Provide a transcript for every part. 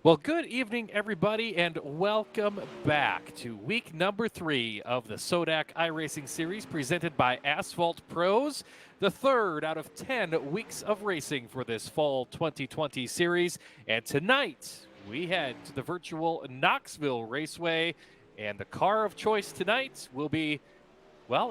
Well, good evening, everybody, and welcome back to week number 3 of the SODAK iRacing series presented by Asphalt Pros, the third out of 10 weeks of racing for this fall 2020 series. And tonight, we head to the Virtual Knoxville Raceway, and the car of choice tonight will be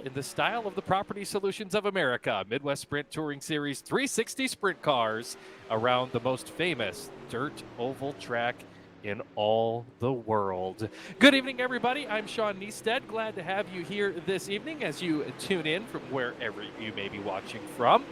in the style of the Property Solutions of America, Midwest Sprint Touring Series 360 sprint cars around the most famous dirt oval track in all the world. Good evening, everybody. I'm Sean Niestead. Glad to have you here this evening as you tune in from wherever you may be watching from.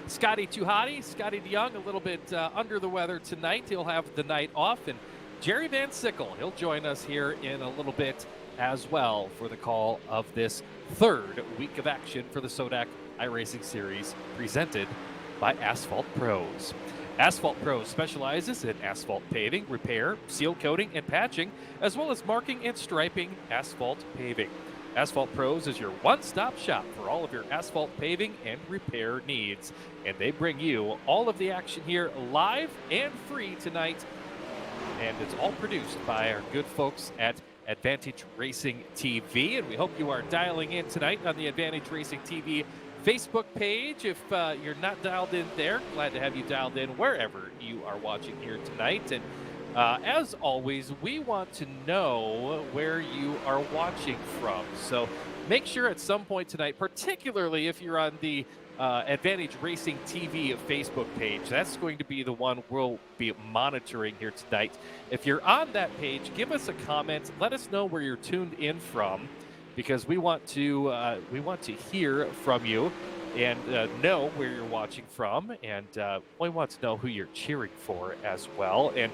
Scotty Tuhati, Scotty DeYoung, a little bit under the weather tonight. He'll have the night off. And Jerry Van Sickle, he'll join us here in a little bit as well for the call of this third week of action for the SODAK iRacing series presented by Asphalt Pros. Asphalt Pros specializes in asphalt paving, repair, seal coating, and patching, as well as marking and striping asphalt paving. Asphalt Pros is your one-stop shop for all of your asphalt paving and repair needs. And they bring you all of the action here live and free tonight. And it's all produced by our good folks at Advantage Racing TV, and we hope you are dialing in tonight on the Advantage Racing TV Facebook page. If you're not dialed in there, glad to have you dialed in wherever you are watching here tonight. And as always, we want to know where you are watching from. So make sure at some point tonight, particularly if you're on the Advantage Racing TV Facebook page. That's going to be the one we'll be monitoring here tonight. If you're on that page, give us a comment. Let us know where you're tuned in from, because we want to hear from you and know where you're watching from, and we want to know who you're cheering for as well. And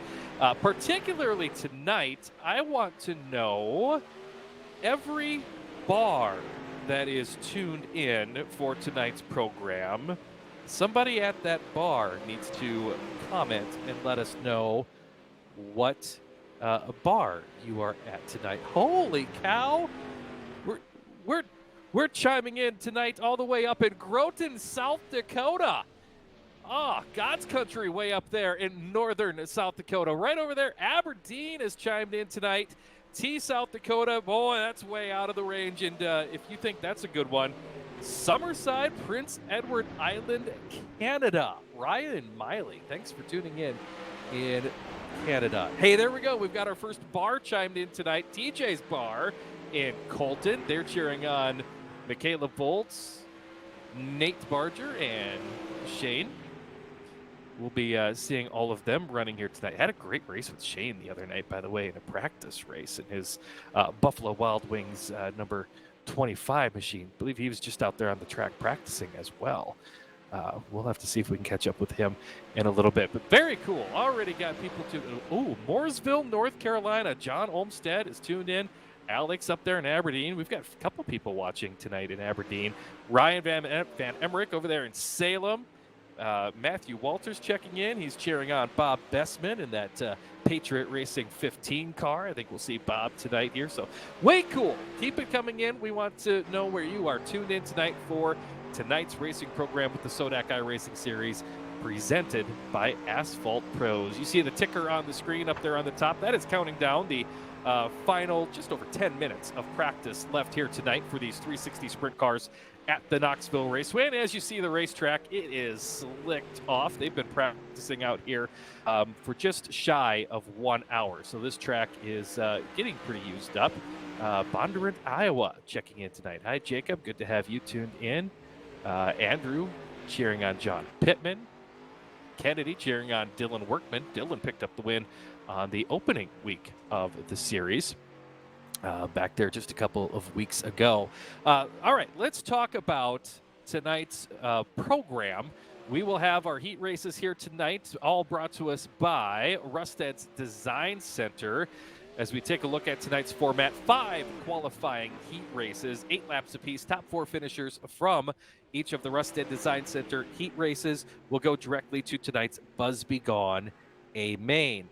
particularly tonight, I want to know every bar that is tuned in for tonight's program. Somebody at that bar needs to comment and let us know what bar you are at tonight. Holy cow! We're chiming in tonight all the way up in Groton, South Dakota. God's country way up there in northern South Dakota. Right over there, Aberdeen has chimed in tonight. South Dakota, boy, that's way out of the range. And if you think that's a good one, Summerside, Prince Edward Island, Canada. Ryan Miley, thanks for tuning in Canada. Hey, there we go. We've got our first bar chimed in tonight. TJ's Bar in Colton. They're cheering on Michaela Boltz, Nate Barger, and Shane. We'll be seeing all of them running here tonight. Had a great race with Shane the other night, by the way, in a practice race in his Buffalo Wild Wings number 25 machine. I believe he was just out there on the track practicing as well. We'll have to see if we can catch up with him in a little bit. But very cool. Already got people to... Mooresville, North Carolina. John Olmstead is tuned in. Alex up there in Aberdeen. We've got a couple people watching tonight in Aberdeen. Ryan Van Emmerich over there in Salem. Matthew Walters checking in. He's cheering on Bob Bessman in that Patriot Racing 15 car. I think we'll see Bob tonight here. So way cool. Keep it coming in. We want to know where you are tuned in tonight for tonight's racing program with the SODAK iRacing series presented by Asphalt Pros. You see the ticker on the screen up there on the top. That is counting down the final just over 10 minutes of practice left here tonight for these 360 sprint cars at the Knoxville Raceway. And as you see the racetrack, it is slicked off. They've been practicing out here for just shy of 1 hour. So this track is getting pretty used up. Bondurant, Iowa, checking in tonight. Hi, Jacob. Good to have you tuned in. Andrew cheering on John Pittman. Kennedy cheering on Dylan Workman. Dylan picked up the win on the opening week of the series. Back there just a couple of weeks ago. All right, let's talk about tonight's program. We will have our heat races here tonight, all brought to us by Rusted's Design Center. As we take a look at tonight's format, 5 qualifying heat races, 8 laps apiece, top 4 finishers from each of the Rusted Design Center heat races will go directly to tonight's Buzz Be Gone A main.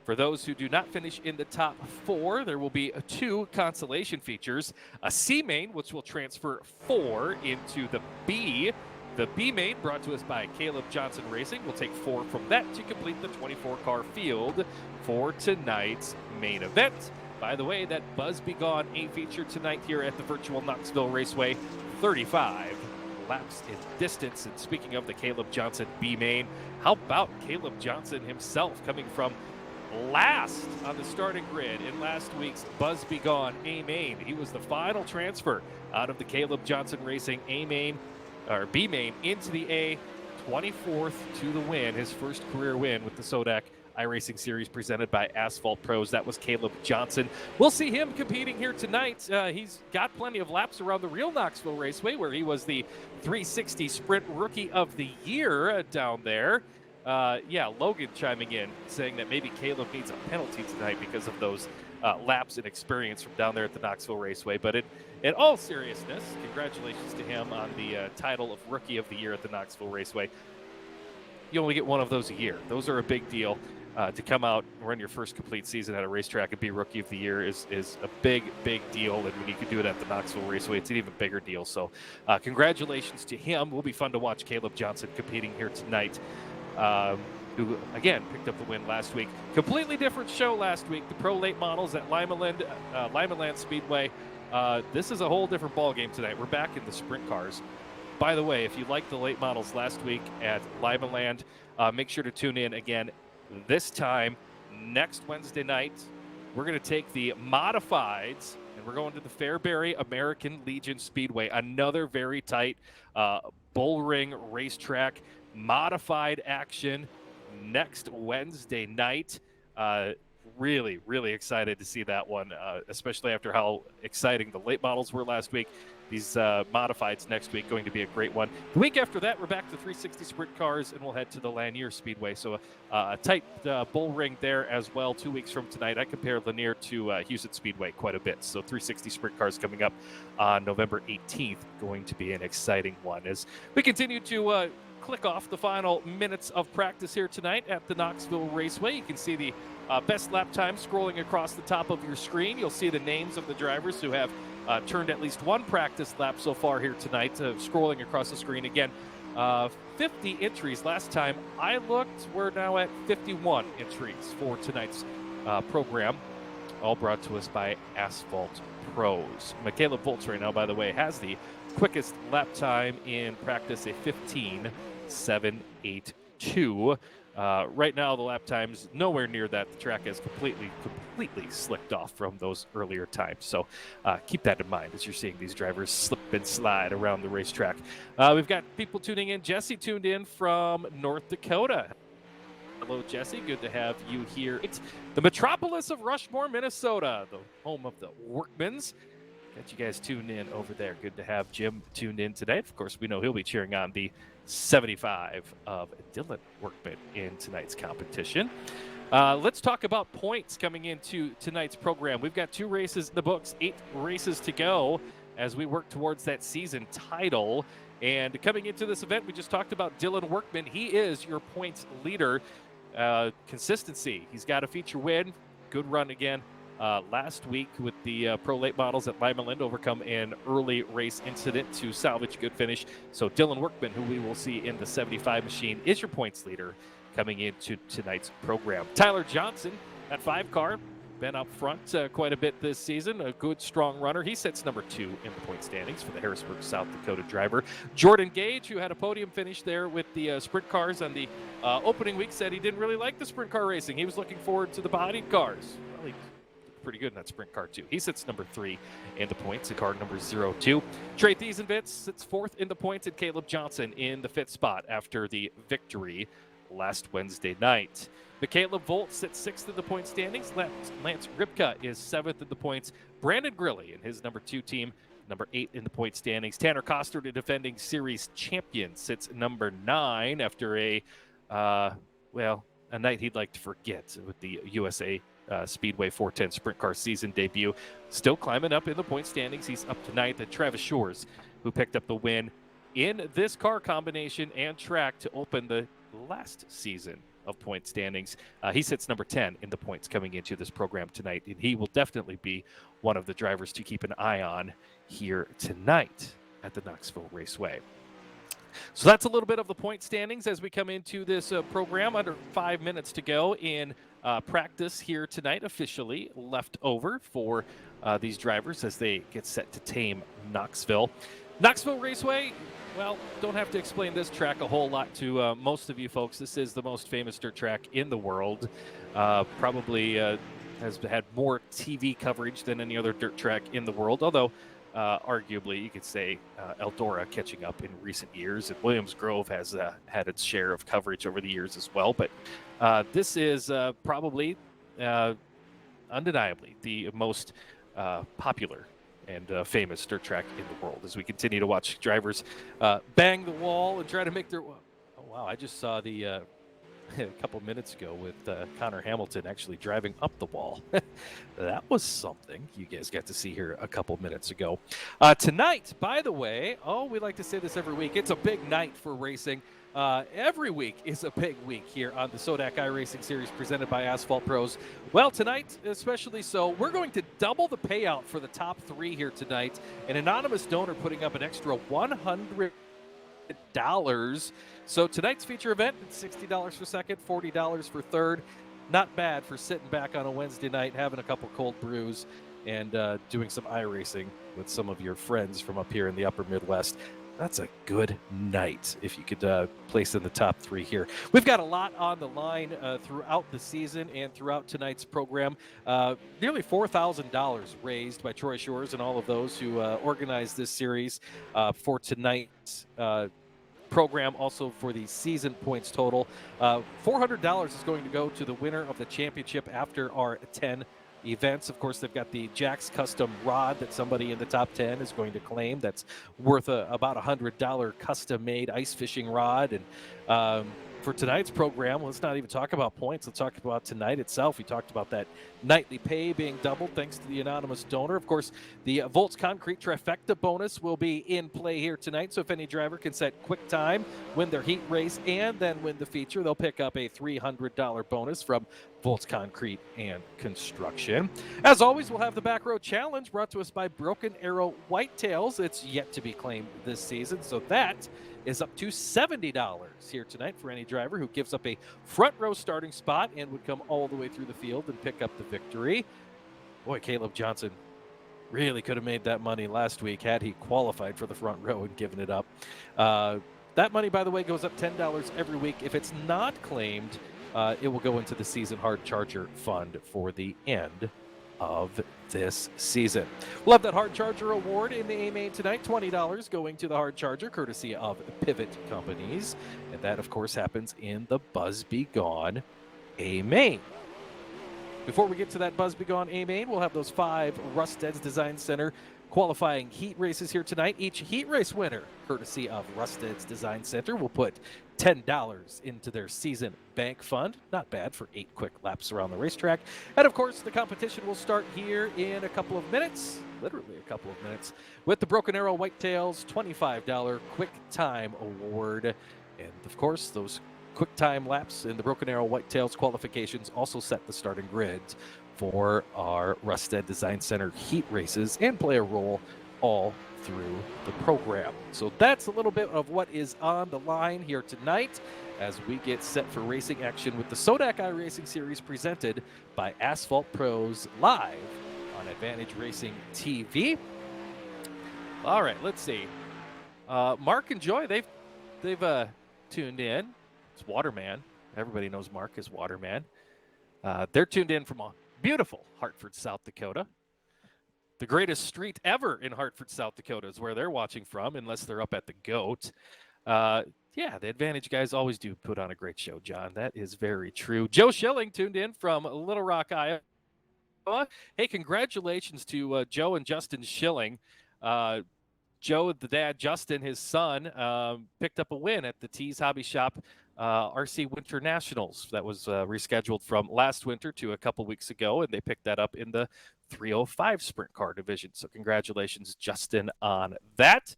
For those who do not finish in the top 4, there will be 2 consolation features. A C main, which will transfer 4 into the B The B main, brought to us by Caleb Johnson Racing, will take 4 from that to complete the 24-car field for tonight's main event. By the way, that Buzz Be Gone A feature tonight here at the Virtual Knoxville Raceway, 35 laps in distance. And speaking of the Caleb Johnson B main, how about Caleb Johnson himself coming from last on the starting grid in last week's Buzz Be Gone A main? He was the final transfer out of the Caleb Johnson Racing A main or B main into the A, 24th to the win, his first career win with the SODAK iRacing Series presented by Asphalt Pros. That was Caleb Johnson. We'll see him competing here tonight. He's got plenty of laps around the real Knoxville Raceway, where he was the 360 Sprint Rookie of the Year down there. Logan chiming in, saying that maybe Caleb needs a penalty tonight because of those laps and experience from down there at the Knoxville Raceway. But in all seriousness, congratulations to him on the title of Rookie of the Year at the Knoxville Raceway. You only get one of those a year. Those are a big deal. To come out and run your first complete season at a racetrack and be Rookie of the Year is a big, big deal. And when you can do it at the Knoxville Raceway, it's an even bigger deal. So congratulations to him. Will be fun to watch Caleb Johnson competing here tonight, who, again, picked up the win last week. Completely different show last week. The Pro Late Models at Limaland Speedway. This is a whole different ballgame tonight. We're back in the sprint cars. By the way, if you liked the late models last week at Limaland, make sure to tune in again this time next Wednesday night. We're going to take the modifieds and we're going to the Fairbury American Legion Speedway, another very tight bull ring racetrack, modified action next Wednesday night. Really, really excited to see that one, especially after how exciting the late models were last week. These modifieds next week going to be a great one. The week after that, we're back to 360 sprint cars, and we'll head to the Lanier Speedway. So a tight bull ring there as well. 2 weeks from tonight, I compare Lanier to Houston Speedway quite a bit. So 360 sprint cars coming up on November 18th, going to be an exciting one as we continue to click off the final minutes of practice here tonight at the Knoxville Raceway. You can see the best lap time scrolling across the top of your screen. You'll see the names of the drivers who have turned at least one practice lap so far here tonight, scrolling across the screen. Again, 50 entries. Last time I looked, we're now at 51 entries for tonight's program, all brought to us by Asphalt Pros. Michaela Volts right now, by the way, has the quickest lap time in practice, a 15.782. Right now, the lap time's nowhere near that. The track has completely slicked off from those earlier times. So keep that in mind as you're seeing these drivers slip and slide around the racetrack. We've got people tuning in. Jesse tuned in from North Dakota. Hello, Jesse. Good to have you here. It's the metropolis of Rushmore, Minnesota, the home of the Workmans. Got you guys tuned in over there. Good to have Jim tuned in today. Of course, we know he'll be cheering on the 75 of Dylan Workman in tonight's competition. Let's talk about points coming into tonight's program. We've got 2 races in the books, 8 races to go as we work towards that season title. And coming into this event, we just talked about Dylan Workman. He is your points leader. Consistency. He's got a feature win. Good run again last week with the Pro Late Models at Limaland, overcome an early race incident to salvage a good finish. So Dylan Workman, who we will see in the 75 machine, is your points leader coming into tonight's program. Tyler Johnson at 5 car, been up front quite a bit this season. A good, strong runner. He sits number 2 in the point standings for the Harrisburg, South Dakota driver. Jordan Gage, who had a podium finish there with the sprint cars on the opening week, said he didn't really like the sprint car racing. He was looking forward to the bodied cars. Well, he pretty good in that sprint car too. He sits number 3 in the points in car number 02. Trey Thiesenvitz sits 4th in the points, and Caleb Johnson in the 5th spot after the victory last Wednesday night. Michaela Volt sits 6th in the point standings. Lance Ripka is 7th in the points. Brandon Grilly and his number 2 team, number 8 in the point standings. Tanner Koster, the defending series champion, sits number 9 after a night he'd like to forget with the USA Speedway 410 sprint car season debut. Still climbing up in the point standings. He's up to 9th. And Travis Shores, who picked up the win in this car combination and track to open the last season of point standings. He sits number 10 in the points coming into this program tonight, and he will definitely be one of the drivers to keep an eye on here tonight at the Knoxville Raceway. So that's a little bit of the point standings as we come into this program. Under 5 minutes to go in practice here tonight, officially left over for these drivers as they get set to tame Knoxville. Knoxville Raceway, well, don't have to explain this track a whole lot to most of you folks. This is the most famous dirt track in the world. Probably has had more TV coverage than any other dirt track in the world, although arguably you could say Eldora catching up in recent years, and Williams Grove has had its share of coverage over the years as well. But this is probably undeniably the most popular and famous dirt track in the world as we continue to watch drivers bang the wall and try to make their... Oh, wow, I just saw the... a couple minutes ago with Connor Hamilton actually driving up the wall. That was something you guys got to see here a couple minutes ago. Tonight, by the way, we like to say this every week, it's a big night for racing. Every week is a big week here on the SODAK iRacing Series presented by Asphalt Pros. Well, tonight especially so, we're going to double the payout for the top 3 here tonight. An anonymous donor putting up an extra $100. So tonight's feature event, it's $60 for second, $40 for third. Not bad for sitting back on a Wednesday night, having a couple cold brews, and doing some iRacing with some of your friends from up here in the upper Midwest. That's a good night if you could place in the top 3 here. We've got a lot on the line throughout the season and throughout tonight's program. Nearly $4,000 raised by Troy Shores and all of those who organized this series for tonight's program, also for the season points total. $400 is going to go to the winner of the championship after our 10 events. Of course, they've got the Jack's custom rod that somebody in the top 10 is going to claim. That's worth about $100 custom-made ice fishing rod. And for tonight's program, let's not even talk about points. Let's talk about tonight itself. We talked about that nightly pay being doubled thanks to the anonymous donor. Of course, the Volts Concrete Trifecta bonus will be in play here tonight. So if any driver can set quick time, win their heat race, and then win the feature, they'll pick up a $300 bonus from Volts Concrete and Construction. As always, we'll have the Back Row Challenge brought to us by Broken Arrow Whitetails. It's yet to be claimed this season, so that is up to $70 here tonight for any driver who gives up a front row starting spot and would come all the way through the field and pick up the victory. Boy, Caleb Johnson really could have made that money last week had he qualified for the front row and given it up. That money, by the way, goes up $10 every week. If it's not claimed, it will go into the Season Hard Charger Fund for the end of this season. We'll have that Hard Charger Award in the A-Main tonight, $20 going to the Hard Charger, courtesy of Pivot Companies. And that, of course, happens in the Buzz Be Gone A-Main. Before we get to that Buzz Be Gone A-Main, we'll have those 5 Rusted's Design Center qualifying heat races here tonight. Each heat race winner, courtesy of Rusted's Design Center, will put $10 into their season bank fund. Not bad for 8 quick laps around the racetrack. And of course, the competition will start here in a couple of minutes, literally a couple of minutes, with the Broken Arrow Whitetails $25 Quick Time Award. And of course, those quick time laps in the Broken Arrow Whitetails qualifications also set the starting grids for our Rusted Design Center heat races and play a role all through the program. So that's a little bit of what is on the line here tonight as we get set for racing action with the SODAK iRacing Series presented by Asphalt Pros live on Advantage Racing TV. All right, let's see. Mark and Joy, they've tuned in. It's Waterman. Everybody knows Mark is Waterman. They're tuned in from beautiful Hartford, South Dakota. The greatest street ever in Hartford, South Dakota is where they're watching from, unless they're up at the Goat. Yeah, the Advantage guys always do put on a great show, John. That is very true. Joe Schilling tuned in from Little Rock, Iowa. Hey, congratulations to Joe and Justin Schilling. Joe, the dad, Justin, his son, picked up a win at the Tees Hobby Shop RC Winter Nationals. That was rescheduled from last winter to a couple weeks ago, and they picked that up in the 305 Sprint Car Division. So congratulations, Justin, on that.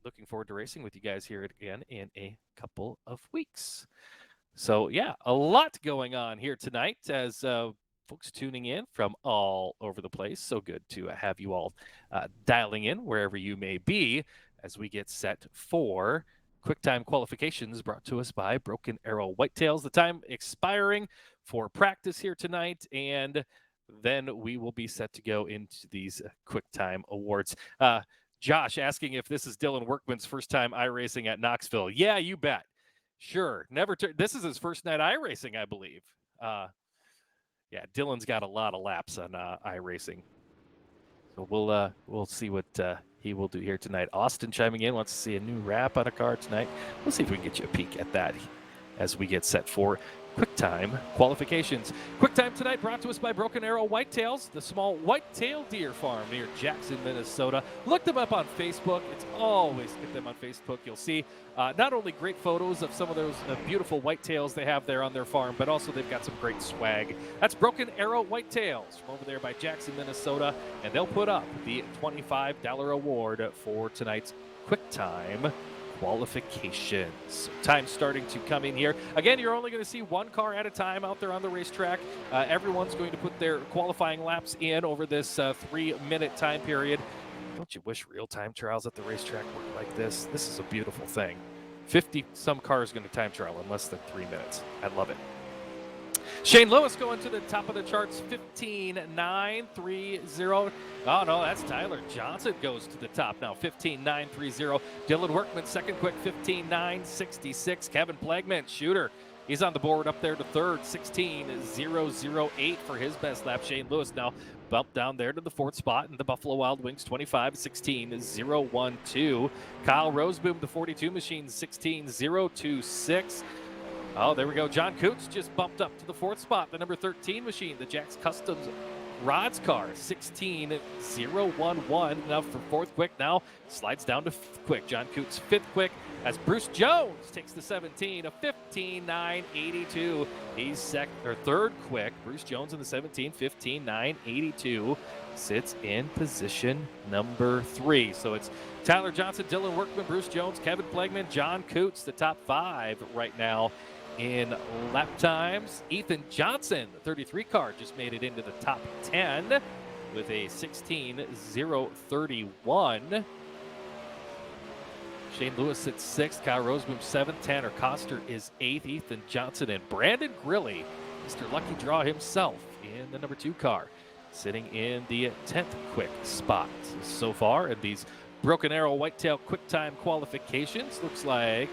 Looking forward to racing with you guys here again in a couple of weeks. So, yeah, a lot going on here tonight as folks tuning in from all over the place. So good to have you all dialing in wherever you may be as we get set for Quicktime Qualifications brought to us by Broken Arrow Whitetails. The time expiring for practice here tonight, and then we will be set to go into these Quicktime Awards. Josh asking if this is Dylan Workman's first time iRacing at Knoxville. Yeah, you bet. Sure. This is his first night iRacing, I believe. Yeah, Dylan's got a lot of laps on iRacing. So we'll see what he will do here tonight. Austin chiming in, wants to see a new wrap on a car tonight. We'll see if we can get you a peek at that as we get set for Quicktime Qualifications. Quicktime tonight brought to us by Broken Arrow Whitetails, the small whitetail deer farm near Jackson, Minnesota. Look them up on Facebook. It's always get them on Facebook. You'll see not only great photos of some of those beautiful whitetails they have there on their farm, but also they've got some great swag. That's Broken Arrow Whitetails from over there by Jackson, Minnesota, and they'll put up the $25 award for tonight's Quicktime Qualifications. Time starting to come in here. Again, you're only going to see one car at a time out there on the racetrack. Everyone's going to put their qualifying laps in over this 3-minute time period. Don't you wish real-time trials at the racetrack worked like this? This is a beautiful thing. 50-some cars going to time trial in less than 3 minutes. I love it. Shane Lewis going to the top of the charts, 15.930. Oh, no, that's Tyler Johnson goes to the top now, 15.930. Dylan Workman, second quick, 15.966. Kevin Plagman, shooter. He's on the board up there to third, 16.008 for his best lap. Shane Lewis now bumped down there to the fourth spot in the Buffalo Wild Wings, 25.16.012. Kyle Roseboom, the 42 machine, 16.026. Oh, there we go. John Coots just bumped up to the fourth spot. The number 13 machine, the Jack's Customs Rods car, 16.011. Now for fourth quick, now slides down to fifth quick. John Coots fifth quick as Bruce Jones takes the 17, a 15.982. He's third quick. Bruce Jones in the 17, 15.982. Sits in position number 3. So it's Tyler Johnson, Dylan Workman, Bruce Jones, Kevin Plagman, John Coots, the top 5 right now in lap times. Ethan Johnson, the 33 car, just made it into the top 10 with a 16.031. Shane Lewis at 6th, Kyle Roseboom 7th, Tanner Koster is 8th, Ethan Johnson and Brandon Grilly, Mr. Lucky Draw himself, in the number 2 car, sitting in the 10th quick spot. So far in these Broken Arrow Whitetail Quicktime Qualifications, looks like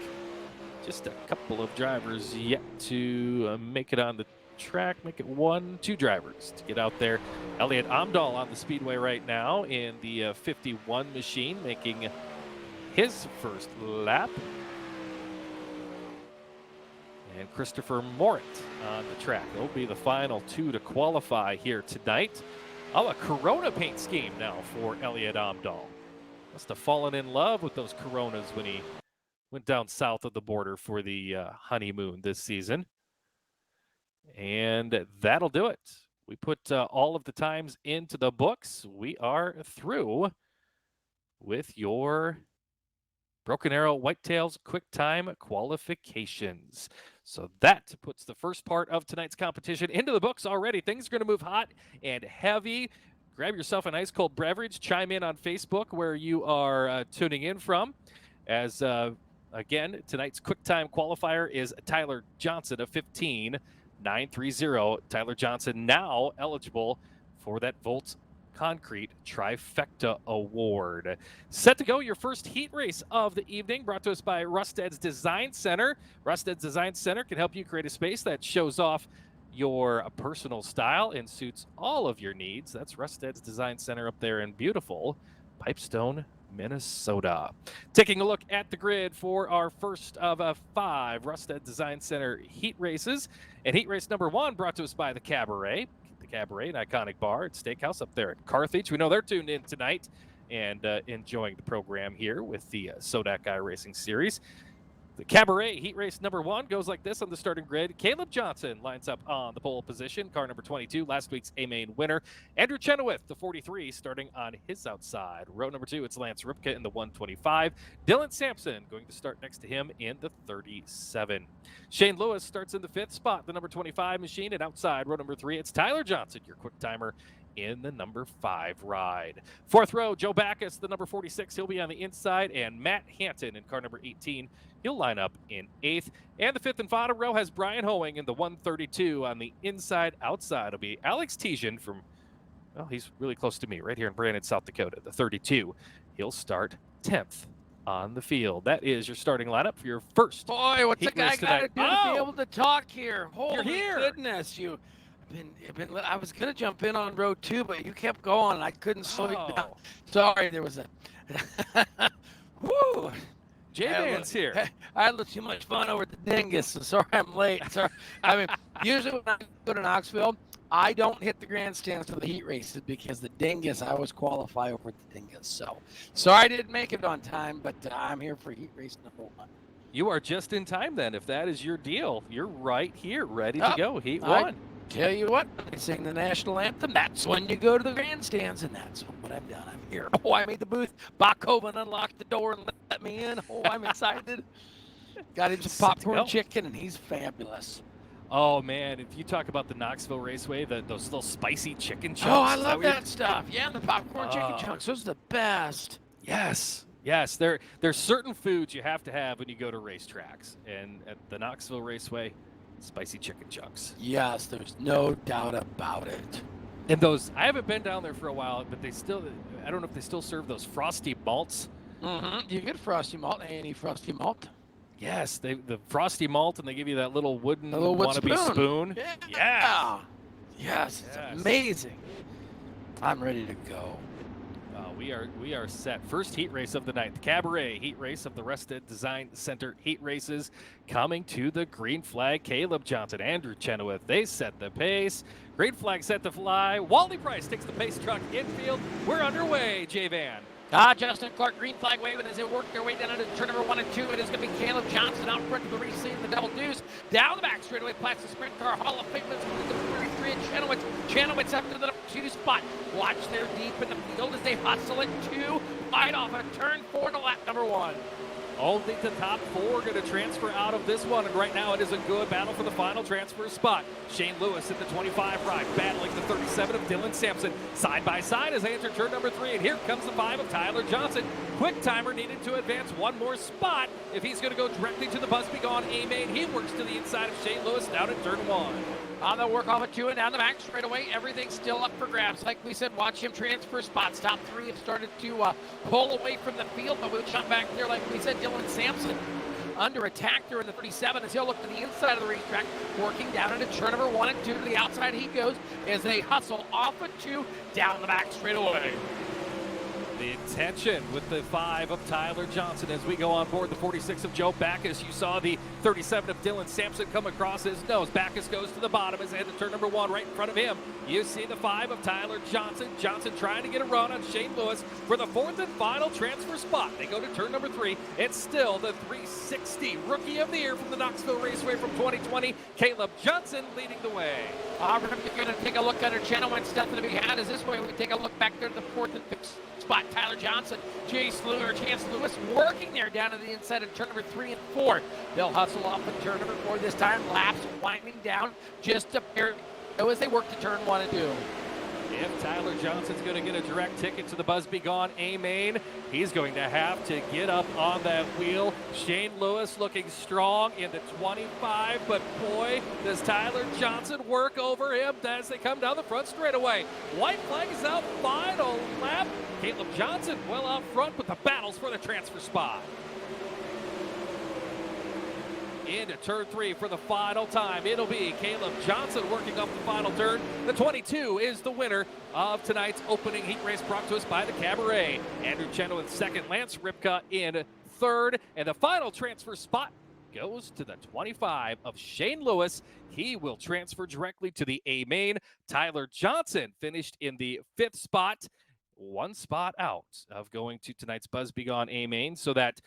just a couple of drivers yet to make it on the track. Make it 2 drivers to get out there. Elliot Amdahl on the speedway right now in the 51 machine, making his first lap. And Christopher Morit on the track. They'll be the final 2 to qualify here tonight. Oh, a Corona paint scheme now for Elliot Amdahl. Must have fallen in love with those Coronas when he went down south of the border for the honeymoon this season. And that'll do it. We put all of the times into the books. We are through with your Broken Arrow Whitetails Quicktime Qualifications. So that puts the first part of tonight's competition into the books already. Things are going to move hot and heavy. Grab yourself an ice cold beverage. Chime in on Facebook where you are tuning in from. As again, tonight's Quicktime qualifier is Tyler Johnson of 15.930. Tyler Johnson now eligible for that Volts Concrete Trifecta Award. Set to go, your first heat race of the evening, brought to us by Rusted's Design Center. Rusted's Design Center can help you create a space that shows off your personal style and suits all of your needs. That's Rusted's Design Center up there in beautiful Pipestone, Minnesota. Taking a look at the grid for our first of 5 Rusted Design Center heat races. And heat race number 1 brought to us by the Cabaret. The Cabaret, an iconic bar and steakhouse up there at Carthage. We know they're tuned in tonight and enjoying the program here with the SODAK iRacing series. The Cabaret heat race number 1 goes like this on the starting grid. Caleb Johnson lines up on the pole position. Car number 22, last week's A-Main winner. Andrew Chenoweth, the 43, starting on his outside. Row number 2, it's Lance Ripka in the 125. Dylan Sampson going to start next to him in the 37. Shane Lewis starts in the 5th spot, the number 25 machine. And outside row number 3, it's Tyler Johnson, your quick timer, in the number 5 ride. 4th row, Joe Backus, the number 46. He'll be on the inside, and Matt Hanton in car number 18. He'll line up in 8th. And the 5th and final row has Brian Hoeing in the 132. On the inside, outside will be Alex Tijan from, well, he's really close to me, right here in Brandon, South Dakota, the 32. He'll start 10th on the field. That is your starting lineup for your first. Boy, what's a guy got to do to be able to talk here? You're Holy here. goodness, I was going to jump in on row 2, but you kept going, and I couldn't slow you down. Sorry, there was a... Woo! J-Man's here. I had a little too much fun over the dingus, so sorry I'm late. Sorry. I mean, usually when I go to Knoxville, I don't hit the grandstands for the heat races because the dingus, I always qualify over the dingus. So sorry I didn't make it on time, but I'm here for heat race number 1. You are just in time then, if that is your deal. You're right here, ready to go. Heat 1. Tell you what, when they sing the national anthem, that's when you go to the grandstands, and that's what I've done. I'm here. Oh, I made the booth. Bachhoven unlocked the door and let me in. Oh, I'm excited. Got him some popcorn chicken, and he's fabulous. Oh, man, if you talk about the Knoxville Raceway, those little spicy chicken chunks. Oh, I love that stuff. Yeah, the popcorn chicken chunks. Those are the best. Yes. Yes, there's certain foods you have to have when you go to racetracks. And at the Knoxville Raceway, spicy chicken chunks. Yes, there's no doubt about it. And those, I haven't been down there for a while, but I don't know if they still serve those frosty malts. Mm-hmm. You get frosty malt, any frosty malt? Yes, the frosty malt, and they give you that little wooden wannabe spoon. Yeah. Yes, it's amazing. I'm ready to go. We are set. First heat race of the night, the Cabaret heat race of the Rested Design Center heat races, coming to the green flag. Caleb Johnson, Andrew Chenoweth, they set the pace. Green flag set to fly. Wally Price takes the pace truck infield. We're underway, J-Van. Justin Clark, green flag waving as they work their way down into turn number 1 and 2. It is going to be Caleb Johnson out front of the race in the double deuce. Down the back straightaway, Plastic Sprint Car, Hall of Fame's the 33 and Chenoweth. Chenoweth's up to the number 2 spot. Watch there deep in the field as they hustle it 2. Fight off a turn 4 to lap number 1. Only the top 4 going to transfer out of this one, and right now it is a good battle for the final transfer spot. Shane Lewis at the 25 ride, battling the 37 of Dylan Sampson. Side by side as they enter turn number 3, and here comes the 5 of Tyler Johnson. Quick timer needed to advance one more spot. If he's going to go directly to the bus begone A-main, he works to the inside of Shane Lewis down in turn 1. They'll work off a 2 and down the back straightaway. Everything's still up for grabs. Like we said, watch him transfer spots. Top 3 have started to pull away from the field, but we'll jump back there. Like we said, Dylan Sampson under attack there in the 37 as he'll look to the inside of the racetrack, working down into turn number 1 and 2. To the outside he goes as they hustle off a 2 down the back straightaway. The intention with the 5 of Tyler Johnson as we go on board the 46 of Joe Backus. You saw the 37 of Dylan Sampson come across his nose. Backus goes to the bottom as they head to turn number 1 right in front of him. You see the 5 of Tyler Johnson. Johnson trying to get a run on Shane Lewis for the 4th and final transfer spot. They go to turn number 3. It's still the 360 Rookie of the Year from the Knoxville Raceway from 2020. Caleb Johnson leading the way. We're going to take a look under Chenoweth's stuff to be had. Is this way we take a look back there to the 4th and 5th spot. Tyler Johnson, Chance Lewis working there down to the inside of turn number 3 and 4. They'll hustle off at turn number 4 this time. Laps winding down just a pair as they work to turn 1 and 2. If Tyler Johnson's going to get a direct ticket to the Buzz Begone A-main, he's going to have to get up on that wheel. Shane Lewis looking strong in the 25, but boy, does Tyler Johnson work over him as they come down the front straightaway. White flag is out, final lap. Caleb Johnson well out front with the battles for the transfer spot. Into turn 3 for the final time. It'll be Caleb Johnson working up the final turn. The 22 is the winner of tonight's opening heat race brought to us by the Cabaret. Andrew Chenoweth second, Lance Ripka in third, and the final transfer spot goes to the 25 of Shane Lewis. He will transfer directly to the A-main. Tyler Johnson finished in the 5th spot, 1 spot out of going to tonight's Buzz Begone A-main, so that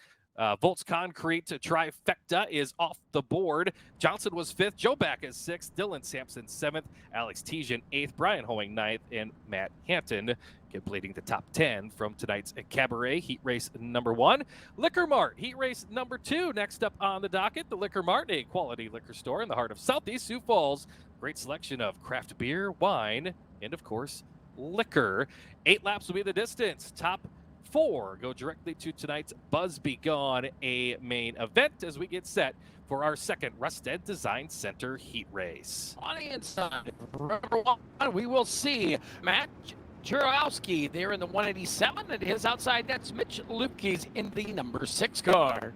Volts Concrete trifecta is off the board. Johnson was 5th, Joe Backus 6th, Dylan Sampson 7th, Alex Tijan 8th, Brian Hoeing 9th, and Matt Hanton completing the top 10 from tonight's Cabaret Heat Race number 1. Liquor Mart Heat Race number 2 next up on the docket. The Liquor Mart, a quality liquor store in the heart of Southeast Sioux Falls. Great selection of craft beer, wine, and of course, Liquor. 8 laps will be the distance. Top 4 go directly to tonight's Buzz Be Gone, a main event as we get set for our second Rusted Design Center heat race. On the inside, number 1, we will see Matt Jurowski there in the 187, and his outside, that's Mitch Lupke's in the number 6 car.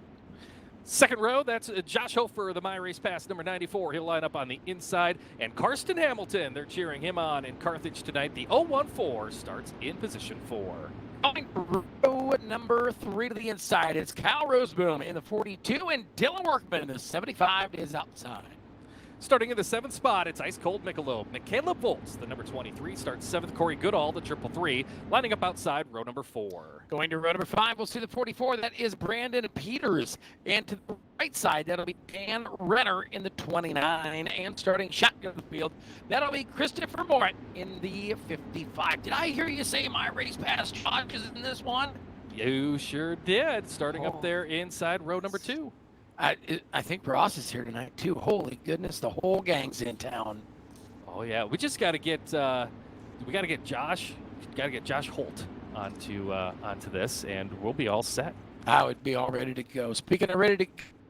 Second row, that's Josh Hofer, the My Race Pass number 94. He'll line up on the inside. And Karsten Hamilton, they're cheering him on in Carthage tonight. The 014 starts in position 4. Going row number 3 to the inside, it's Kyle Roseboom in the 42, and Dylan Workman in the 75 to his outside. Starting in the 7th spot, it's Ice Cold Michelob. Michaela Volz, the number 23, starts 7th. Corey Goodall, the 333, lining up outside row number 4. Going to row number 5, we'll see the 44. That is Brandon Peters. And to the right side, that'll be Dan Renner in the 29. And starting shotgun of the field, that'll be Christopher Morit in the 55. Did I hear you say My Race Pass Josh is in this one? You sure did. Starting up there inside row number 2. I think Ross is here tonight too. Holy goodness, the whole gang's in town. Oh yeah, we just got to get Josh Holt onto this, and we'll be all set. I would be all ready to go. Speaking of ready to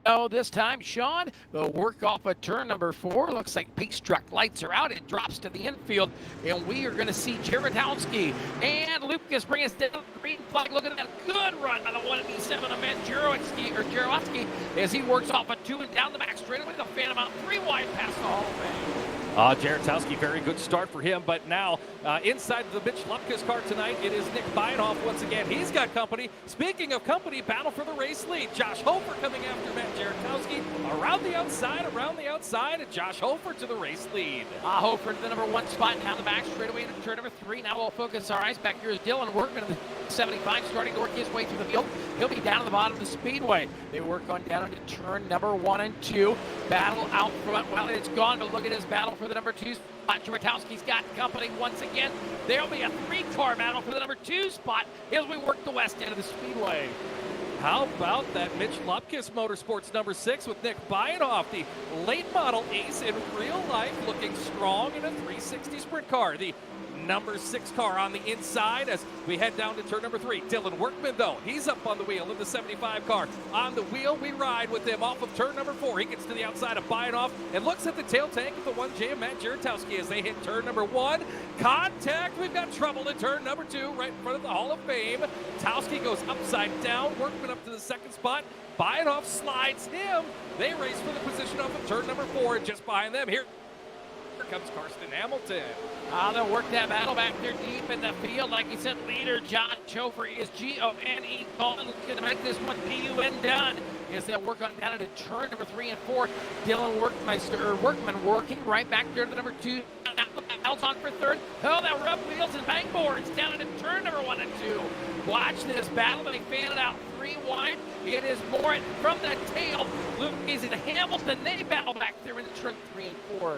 go, this time, Sean will work off of turn number 4. Looks like Peace Truck lights are out. It drops to the infield, and we are going to see Jarodowski and Lucas bring us down the green flag. Look at that good run by the 187 of Matt Jarodowski as he works off a 2 and down the back straightaway. The Phantom out 3 wide past the Hall of Fame. Jarodowski, very good start for him, but now inside the Mitch Lupka's car tonight, it is Nick Beinhoff once again. He's got company. Speaking of company, battle for the race lead. Josh Hofer coming after Matt Jarodowski around the outside, and Josh Hofer to the race lead. Hofer to the number 1 spot down the back straightaway into turn number 3. Now we'll focus our eyes back here as Dylan Workman in the 75 starting to work his way through the field. He'll be down at the bottom of the speedway. They work on down into turn number 1 and 2. Battle out front. Well, it's gone, but look at his battle for the number 2 spot. Jarodowski's got company once again. There'll be a 3-car battle for the number 2 spot as we work the west end of the speedway. How about that Mitch Lupkis Motorsports number 6 with Nick Beinhoff, the late model ace in real life, looking strong in a 360 sprint car. The number 6 car on the inside as we head down to turn number 3. Dylan Workman, though, he's up on the wheel in the 75 car. On the wheel, we ride with him off of turn number 4. He gets to the outside of Beinhoff and looks at the tail tank of the 1J of Matt Jarodowski as they hit turn number 1. Contact, we've got trouble in turn number 2, right in front of the Hall of Fame. Towski goes upside down, Workman up to the 2nd spot. Beinhoff slides him. They race for the position off of turn number 4, and just behind them, here comes Karsten Hamilton. They'll work that battle back there deep in the field. Like you said, leader John Chofer is G-O-N-E. Looking to make this one P-U-N done as they'll work on down into turn number 3 and 4. Dylan Workman working right back there to the number 2. Else on for 3rd. Oh, that rub wheels and backboards down into turn number 1 and 2. Watch this battle. They fan it out 3 wide. It is Morit from the tail. Luke is in Hamilton. They battle back there in turn 3 and 4.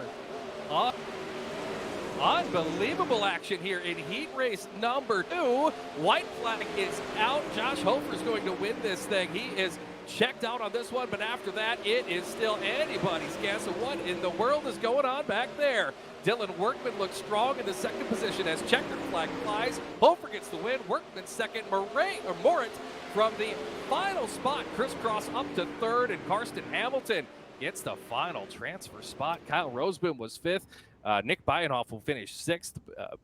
Unbelievable action here in heat race number 2. White flag is out. Josh Hofer is going to win this thing. He is checked out on this one, but after that, it is still anybody's guess of what in the world is going on back there. Dylan Workman looks strong in the 2nd position as checkered flag flies. Hofer gets the win. Workman 2nd. Morit from the final spot. Crisscross up to 3rd, and Karsten Hamilton gets the final transfer spot. Kyle Roseboom was 5th. Nick Beinhoff will finish 6th.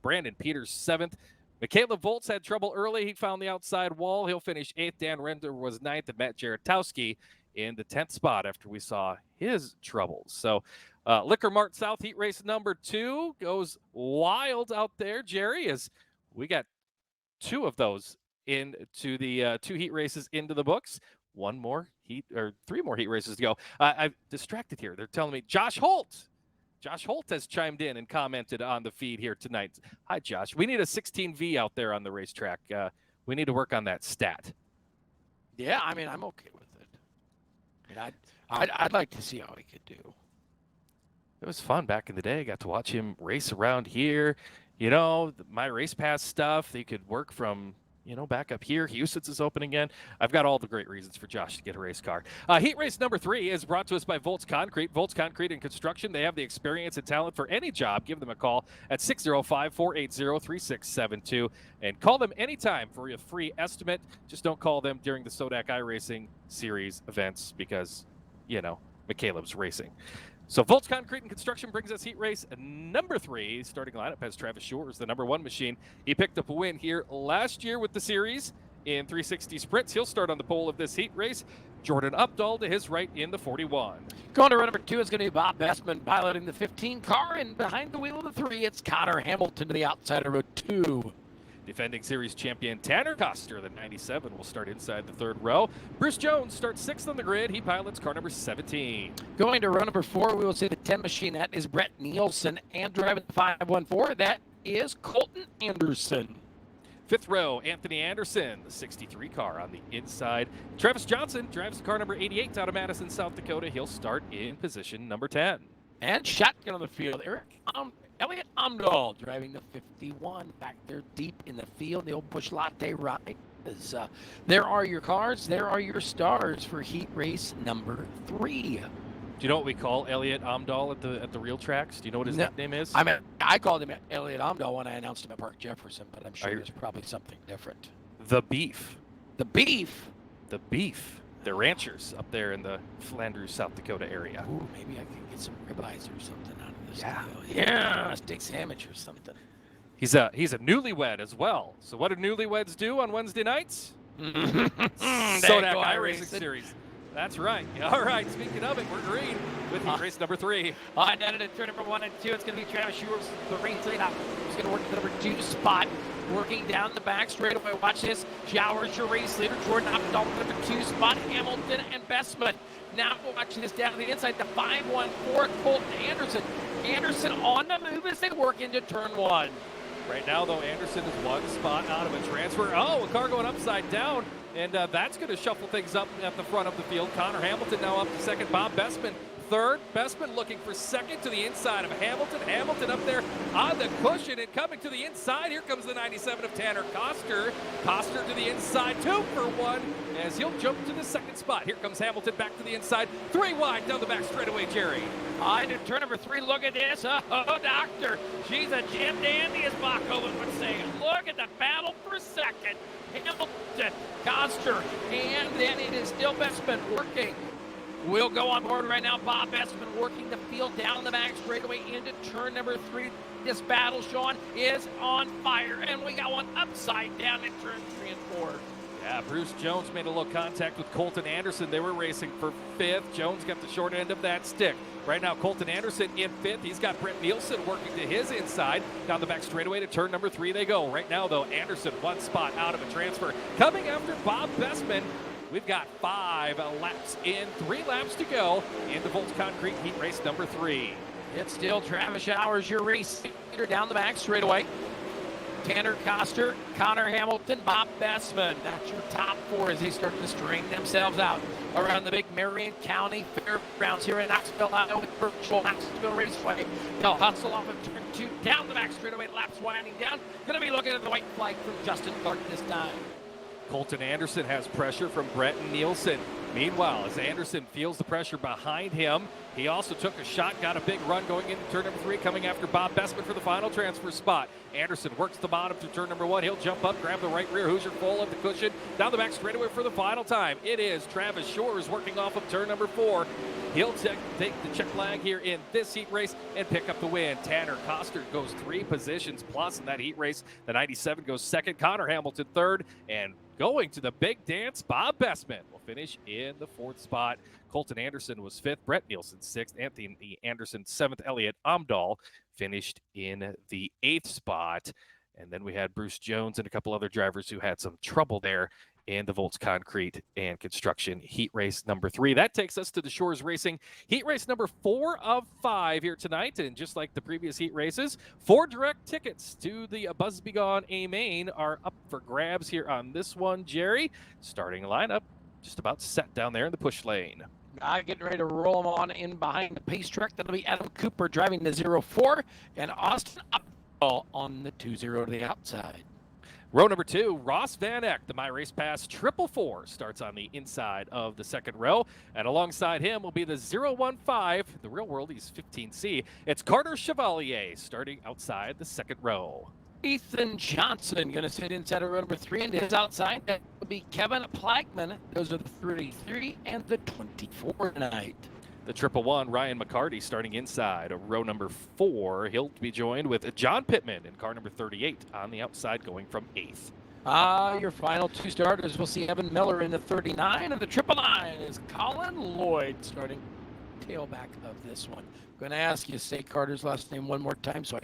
Brandon Peters 7th. Michaela Volz had trouble early. He found the outside wall. He'll finish 8th. Dan Render was 9th, and Matt Jarodowski in the 10th spot after we saw his troubles. So Liquor Mart South heat race number 2 goes wild out there, Jerry, as we got 2 of those into the 2 heat races into the books. 3 more heat races to go. I'm distracted here. They're telling me Josh Holt has chimed in and commented on the feed here tonight. Hi, Josh. We need a 16V out there on the racetrack. We need to work on that stat. Yeah, I mean, I'm okay with it. I mean, I'd like to see how he could do. It was fun back in the day. I got to watch him race around here. You know, my race pass stuff. They could work from back up here. Houston's is open again. I've got all the great reasons for Josh to get a race car. Heat race number 3 is brought to us by Volts Concrete. Volts Concrete and Construction. They have the experience and talent for any job. Give them a call at 605-480-3672 and call them anytime for a free estimate. Just don't call them during the SODAK iRacing series events because, McCaleb's racing. So Volts Concrete and Construction brings us heat race number 3. Starting lineup has Travis Shores, the number 1 machine. He picked up a win here last year with the series in 360 sprints. He'll start on the pole of this heat race. Jordan Updahl to his right in the 41. Going to run number 2 is going to be Bob Bestman piloting the 15 car, and behind the wheel of the 3, it's Connor Hamilton to the outside of row 2. Defending series champion Tanner Koster, the 97, will start inside the 3rd row. Bruce Jones starts 6th on the grid. He pilots car number 17. Going to row number 4, we will see the 10 machine. That is Brett Nielsen. And driving the 514, that is Colton Anderson. 5th row, Anthony Anderson, the 63 car on the inside. Travis Johnson drives car number 88 out of Madison, South Dakota. He'll start in position number 10. And shotgun on the field, Elliot Amdahl driving the 51 back there deep in the field. The old Busch Latte ride. There are your cars. There are your stars for heat race number 3. Do you know what we call Elliot Amdahl at the real tracks? Do you know what his nickname is? I called him Elliot Amdahl when I announced him at Park Jefferson, but I'm sure there's probably something different. The Beef. The Beef? The Beef. They're ranchers up there in the Flanders, South Dakota area. Ooh, maybe I can get some ribeyes or something out of this. Yeah, a steak sandwich or something. He's a newlywed as well. So what do newlyweds do on Wednesday nights? SODAK iRacing series. That's right. All right, speaking of it, we're green with heat race number 3. On down to turn number 1 and 2, it's going to be Travis Shores, the race lead up. He's going to work the number 2 spot. Working down the back straightaway. Watch this. Showers your race leader. Jordan Updahl, number 2 spot. Hamilton and Bestman. Now watching this down to the inside. The 514, Colton Anderson. Anderson on the move as they work into turn 1. Right now, though, Anderson is 1 spot out of a transfer. Oh, a car going upside down. And that's going to shuffle things up at the front of the field. Connor Hamilton now up to 2nd. Bob Bestman 3rd. Bestman looking for 2nd to the inside of Hamilton. Hamilton up there on the cushion and coming to the inside. Here comes the 97 of Tanner Koster. Koster to the inside, 2 for 1 as he'll jump to the 2nd spot. Here comes Hamilton back to the inside. 3 wide down the back straightaway, Jerry. To turn number 3, look at this. Oh, doctor. She's a Jim Dandy, as Bachhoven would say. Look at the battle for 2nd. Hamilton, Koster, and then it is still Bestman working. We'll go on board right now. Bob Bestman working the field down the back straightaway into turn number 3. This battle, Sean, is on fire, and we got one upside down in turn 3 and 4. Yeah, Bruce Jones made a little contact with Colton Anderson. They were racing for 5th. Jones got the short end of that stick. Right now, Colton Anderson in 5th. He's got Brett Nielsen working to his inside. Down the back straightaway to turn number 3 they go. Right now, though, Anderson 1 spot out of a transfer. Coming after Bob Bestman. We've got 5 laps in, 3 laps to go in the Volts Concrete heat race number 3. It's still Travis Showers, your race leader down the back straightaway. Tanner Koster, Connor Hamilton, Bob Bestman. That's your top 4 as they start to string themselves out around the big Marion County Fairgrounds here in Knoxville, with Virtual Knoxville Raceway. They'll hustle off of turn 2 down the back straightaway, laps winding down. Going to be looking at the white flag from Justin Clark this time. Colton Anderson has pressure from Brett Nielsen. Meanwhile, as Anderson feels the pressure behind him, he also took a shot, got a big run going into turn number 3, coming after Bob Bestman for the final transfer spot. Anderson works the bottom through turn number 1. He'll jump up, grab the right rear Hoosier full of the cushion. Down the back straightaway for the final time. It is Travis Shores working off of turn number 4. He'll take the check flag here in this heat race and pick up the win. Tanner Koster goes 3 positions plus in that heat race. The 97 goes 2nd. Connor Hamilton 3rd. And going to the big dance, Bob Bestman will finish in the 4th spot. Colton Anderson was 5th. Brett Nielsen 6th. Anthony Anderson 7th. Elliot Amdahl finished in the 8th spot. And then we had Bruce Jones and a couple other drivers who had some trouble there in the Volts Concrete and Construction heat race number 3. That takes us to the Shores Racing heat race number 4 of 5 here tonight. And just like the previous heat races, 4 direct tickets to the Busby Gone A Main are up for grabs here on this one, Jerry. Starting lineup just about set down there in the push lane. Getting ready to roll them on in behind the pace truck. That'll be Adam Cooper driving the 04 and Austin Updahl on the 20 to the outside. Row number 2, Ross Van Eck, the My Race Pass 444, starts on the inside of the second row. And alongside him will be the 015, the real world, he's 15C. It's Carter Chevalier starting outside the second row. Ethan Johnson going to sit inside of row number 3, and his outside, that will be Kevin Plagman. Those are the 33 and the 24 tonight. The 111, Ryan McCarty, starting inside of row number 4. He'll be joined with John Pittman in car number 38 on the outside, going from 8th. Your final 2 starters, we'll see Evan Miller in the 39, and the 999 is Colin Lloyd starting tailback of this one. I'm going to ask you to say Carter's last name one more time so I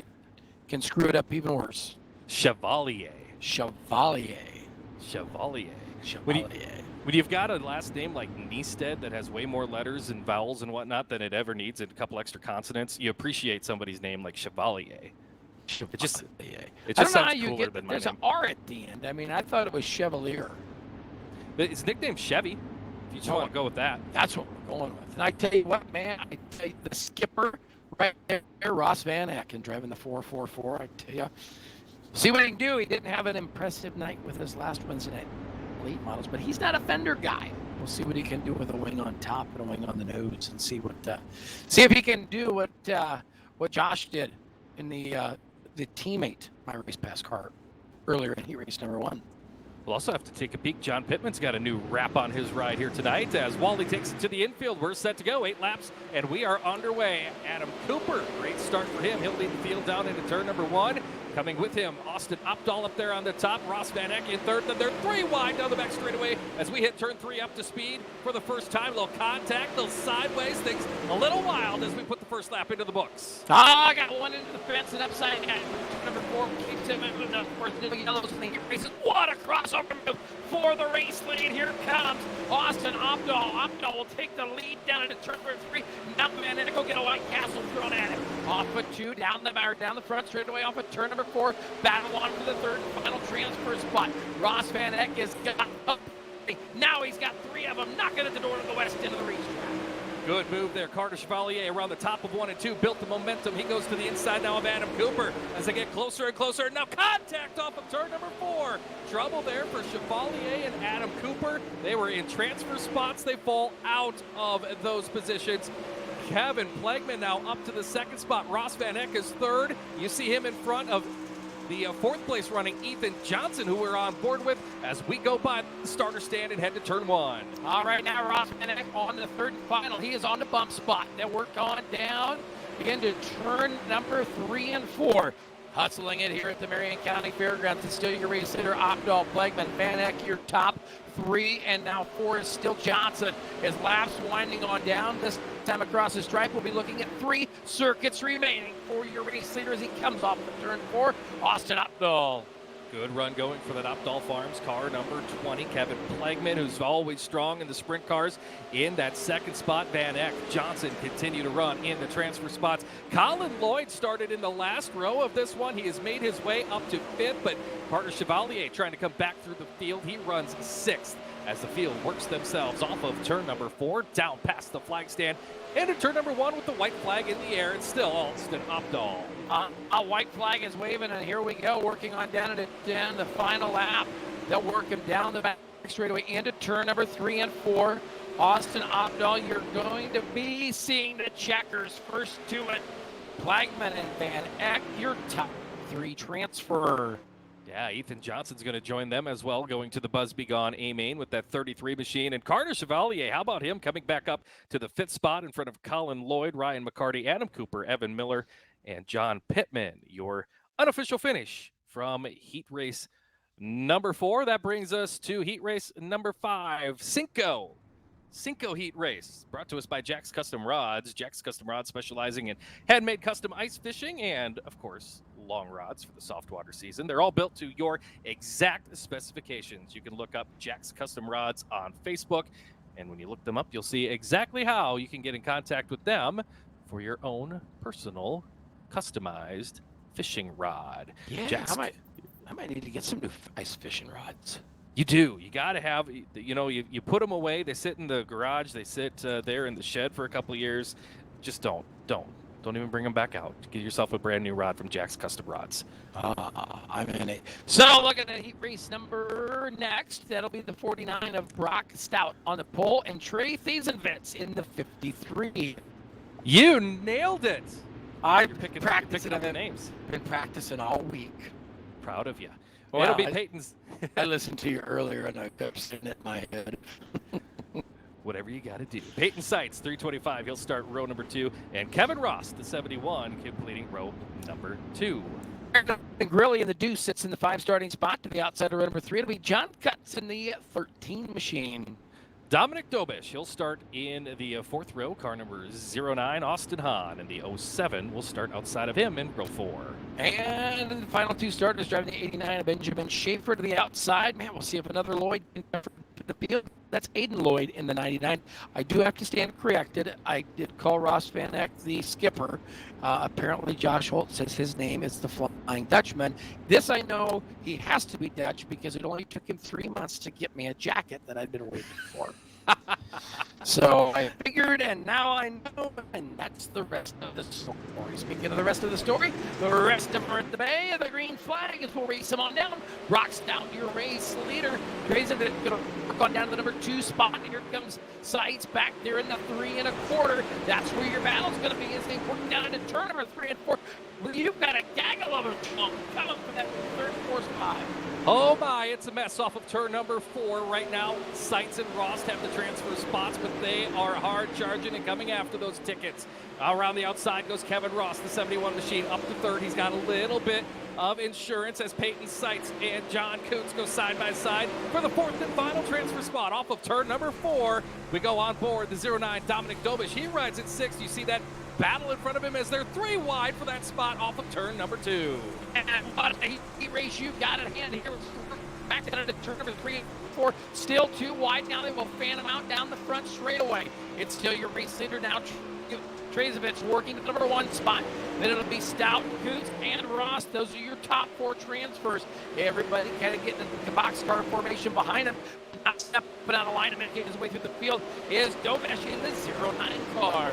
can screw it up even worse. Chevalier. Chevalier. Chevalier. Chevalier. When you've got a last name like Niestead that has way more letters and vowels and whatnot than it ever needs, and a couple extra consonants, you appreciate somebody's name like Chevalier. It just sounds cooler than my there's name. an R at the end. I mean, I thought it was Chevalier. But it's nicknamed Chevy, if you just want to go with that. That's what we're going with. And I tell you what, man, I tell you, the skipper right there, Ross Van Eck, driving the 444, I tell you. See what he can do. He didn't have an impressive night with his last Wednesday night late models, but he's not a fender guy. We'll see what he can do with a wing on top and a wing on the nose, and see if he can do what Josh did in the teammate My Race Pass car earlier in heat race number 1. We'll also have to take a peek. John Pittman's got a new wrap on his ride here tonight as Wally takes it to the infield. We're set to go, 8 laps, and we are underway. Adam Cooper, great start for him. He'll lead the field down into turn number 1. Coming with him, Austin Opdahl up there on the top, Ross Van Eck in third, then they're 3 wide down the back straightaway as we hit turn 3 up to speed for the first time. A little contact, a little sideways, things a little wild as we put the first lap into the books. I got one into the fence and upside down. Number 4 keeps him moving up for the yellows and the races. What a crossover move for the race lead. Here comes Austin Opdahl. Opdahl will take the lead down into turn number 3. Now Van Eck will get a White Castle thrown at him. Off of 2, down the front straightaway, off of turn number 4. Battle on for the third and final transfer spot. Ross Van Eck has got up. Now he's got 3 of them knocking at the door to the west end of the racetrack. Good move there. Carter Chevalier around the top of 1 and 2. Built the momentum. He goes to the inside now of Adam Cooper as they get closer and closer. Now contact off of turn number 4. Trouble there for Chevalier and Adam Cooper. They were in transfer spots. They fall out of those positions. Kevin Plagman now up to the 2nd spot. Ross Van Eck is 3rd. You see him in front of the 4th place running Ethan Johnson, who we're on board with as we go by the starter stand and head to turn 1. All right, now Ross Van Eck on the 3rd and final. He is on the bump spot. Then we're going down into turn number 3 and 4. Hustling it here at the Marion County Fairgrounds. It's still your race leader, Opdahl, Plagman, Van Eck, your top 3, and now 4 is still Johnson. His laps winding on down. This time across the stripe, we'll be looking at 3 circuits remaining for your race leader as he comes off the turn 4, Austin Opdahl. Good run going for that Opdahl Farms car, number 20, Kevin Plagman, who's always strong in the sprint cars. In that 2nd spot, Van Eck, Johnson continue to run in the transfer spots. Colin Lloyd started in the last row of this one. He has made his way up to 5th, but Carter Chevalier trying to come back through the field. He runs 6th as the field works themselves off of turn number 4, down past the flag stand, into turn number 1 with the white flag in the air. It's still Austin Opdahl. A white flag is waving, and here we go, working on down the final lap. They'll work him down the back straightaway into turn number 3 and 4. Austin Opdahl, you're going to be seeing the checkers first to it. Plagman and Van Eck, your top 3 transfer. Yeah, Ethan Johnson's going to join them as well, going to the Buzz Be Gone A-Main with that 33 machine. And Carter Chevalier, how about him coming back up to the 5th spot in front of Colin Lloyd, Ryan McCarty, Adam Cooper, Evan Miller, and John Pittman. Your unofficial finish from heat race number 4. That brings us to heat race number 5, Cinco heat race, brought to us by Jack's Custom Rods. Jack's Custom Rods specializing in handmade custom ice fishing and, of course, long rods for the soft water season. They're all built to your exact specifications. You can look up Jack's Custom Rods on Facebook, and when you look them up, you'll see exactly how you can get in contact with them for your own personal customized fishing rod. Yeah, Jack's, I might need to get some new ice fishing rods. You do. You got to have, you put them away. They sit in the garage. They sit there in the shed for a couple of years. Just don't Don't even bring them back out. Get yourself a brand new rod from Jack's Custom Rods. I'm in it. So looking at heat race number next, that'll be the 49 of Brock Stout on the pole and Trey Thiesenvitz in the 53. You nailed it. I've You're practicing picking up the names. Been practicing all week. Proud of you. Well, It'll be Peyton's. I listened to you earlier and I kept sitting in my head. Whatever you got to do. Peyton Seitz, 325. He'll start row number 2. And Kevin Ross, the 71, completing row number 2. Grilly in the deuce sits in the 5 starting spot to the outside of row number 3. It'll be John Cutts in the 13 machine. Dominic Dobish, he'll start in the 4th row, car number 09, Austin Hahn, and the 07 will start outside of him in row 4. And the final 2 starters driving the 89 of Benjamin Schaefer to the outside. Man, we'll see if another Lloyd can cover the field. That's Aiden Lloyd in the 99. I do have to stand corrected. I did call Ross Van Eck the skipper. Apparently Josh Holt says his name is the Flying Dutchman. This I know he has to be Dutch because it only took him 3 months to get me a jacket that I'd been waiting for. So I figured, and now I know, and that's the rest of the story. Speaking of the rest of the story, the rest of them are at the bay. The green flag is we'll race them on down. Brock's down your race leader. Crazy that going to work on down to the number 2 spot. And here comes Sights back there in the 3 1/4. That's where your battle's going to be as they work down into turn number 3 and 4. Well, you've got a gaggle of them coming for that 3rd and 4th spot. Oh my, it's a mess off of turn number 4 right now. Seitz and Ross have the transfer spots, but they are hard charging and coming after those tickets. Around the outside goes Kevin Ross, the 71 machine, up to 3rd. He's got a little bit of insurance as Peyton Seitz and John Coots go side by side for the 4th and final transfer spot. Off of turn number 4, we go on board the 09 Dominic Dobish. He rides at 6th. You see that battle in front of him as they're 3 wide for that spot off of turn number 2. And what a heat race you got at hand here. Back down to turn number 3 and 4. Still 2 wide. Now they will fan them out down the front straightaway. It's still your race leader now. Trezevich working the number 1 spot. Then it'll be Stout, Coots, and Ross. Those are your top 4 transfers. Everybody kind of getting the boxcar formation behind him. Not stepping out of line and making his way through the field is Dobish in the 09 car.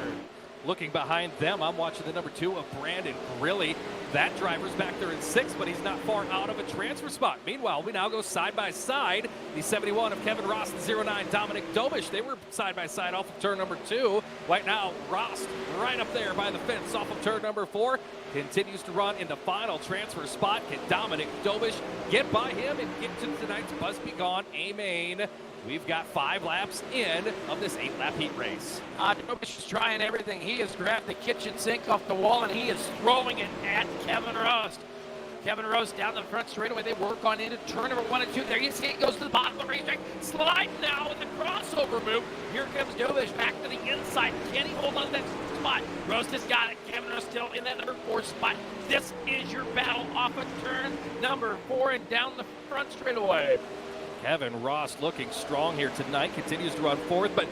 Looking behind them, I'm watching the number 2 of Brandon Grilly. That driver's back there in 6th, but he's not far out of a transfer spot. Meanwhile, we now go side by side. The 71 of Kevin Ross, the 09 Dominic Dobish. They were side by side off of turn number 2. Right now, Ross right up there by the fence off of turn number 4. Continues to run in the final transfer spot. Can Dominic Dobish get by him and get to tonight's Busby Gone A-Main? We've got 5 laps in of this 8-lap heat race. Dobish is trying everything. He has grabbed the kitchen sink off the wall, and he is throwing it at Kevin Roast. Kevin Roast down the front straightaway. They work on into turn number 1 and 2. There you see it goes to the bottom of the racetrack. Slide now in the crossover move. Here comes Dobish back to the inside. Can he hold on to that spot? Roast has got it. Kevin Roast still in that number 4 spot. This is your battle off of turn number 4 and down the front straightaway. Kevin Ross looking strong here tonight, continues to run 4th, but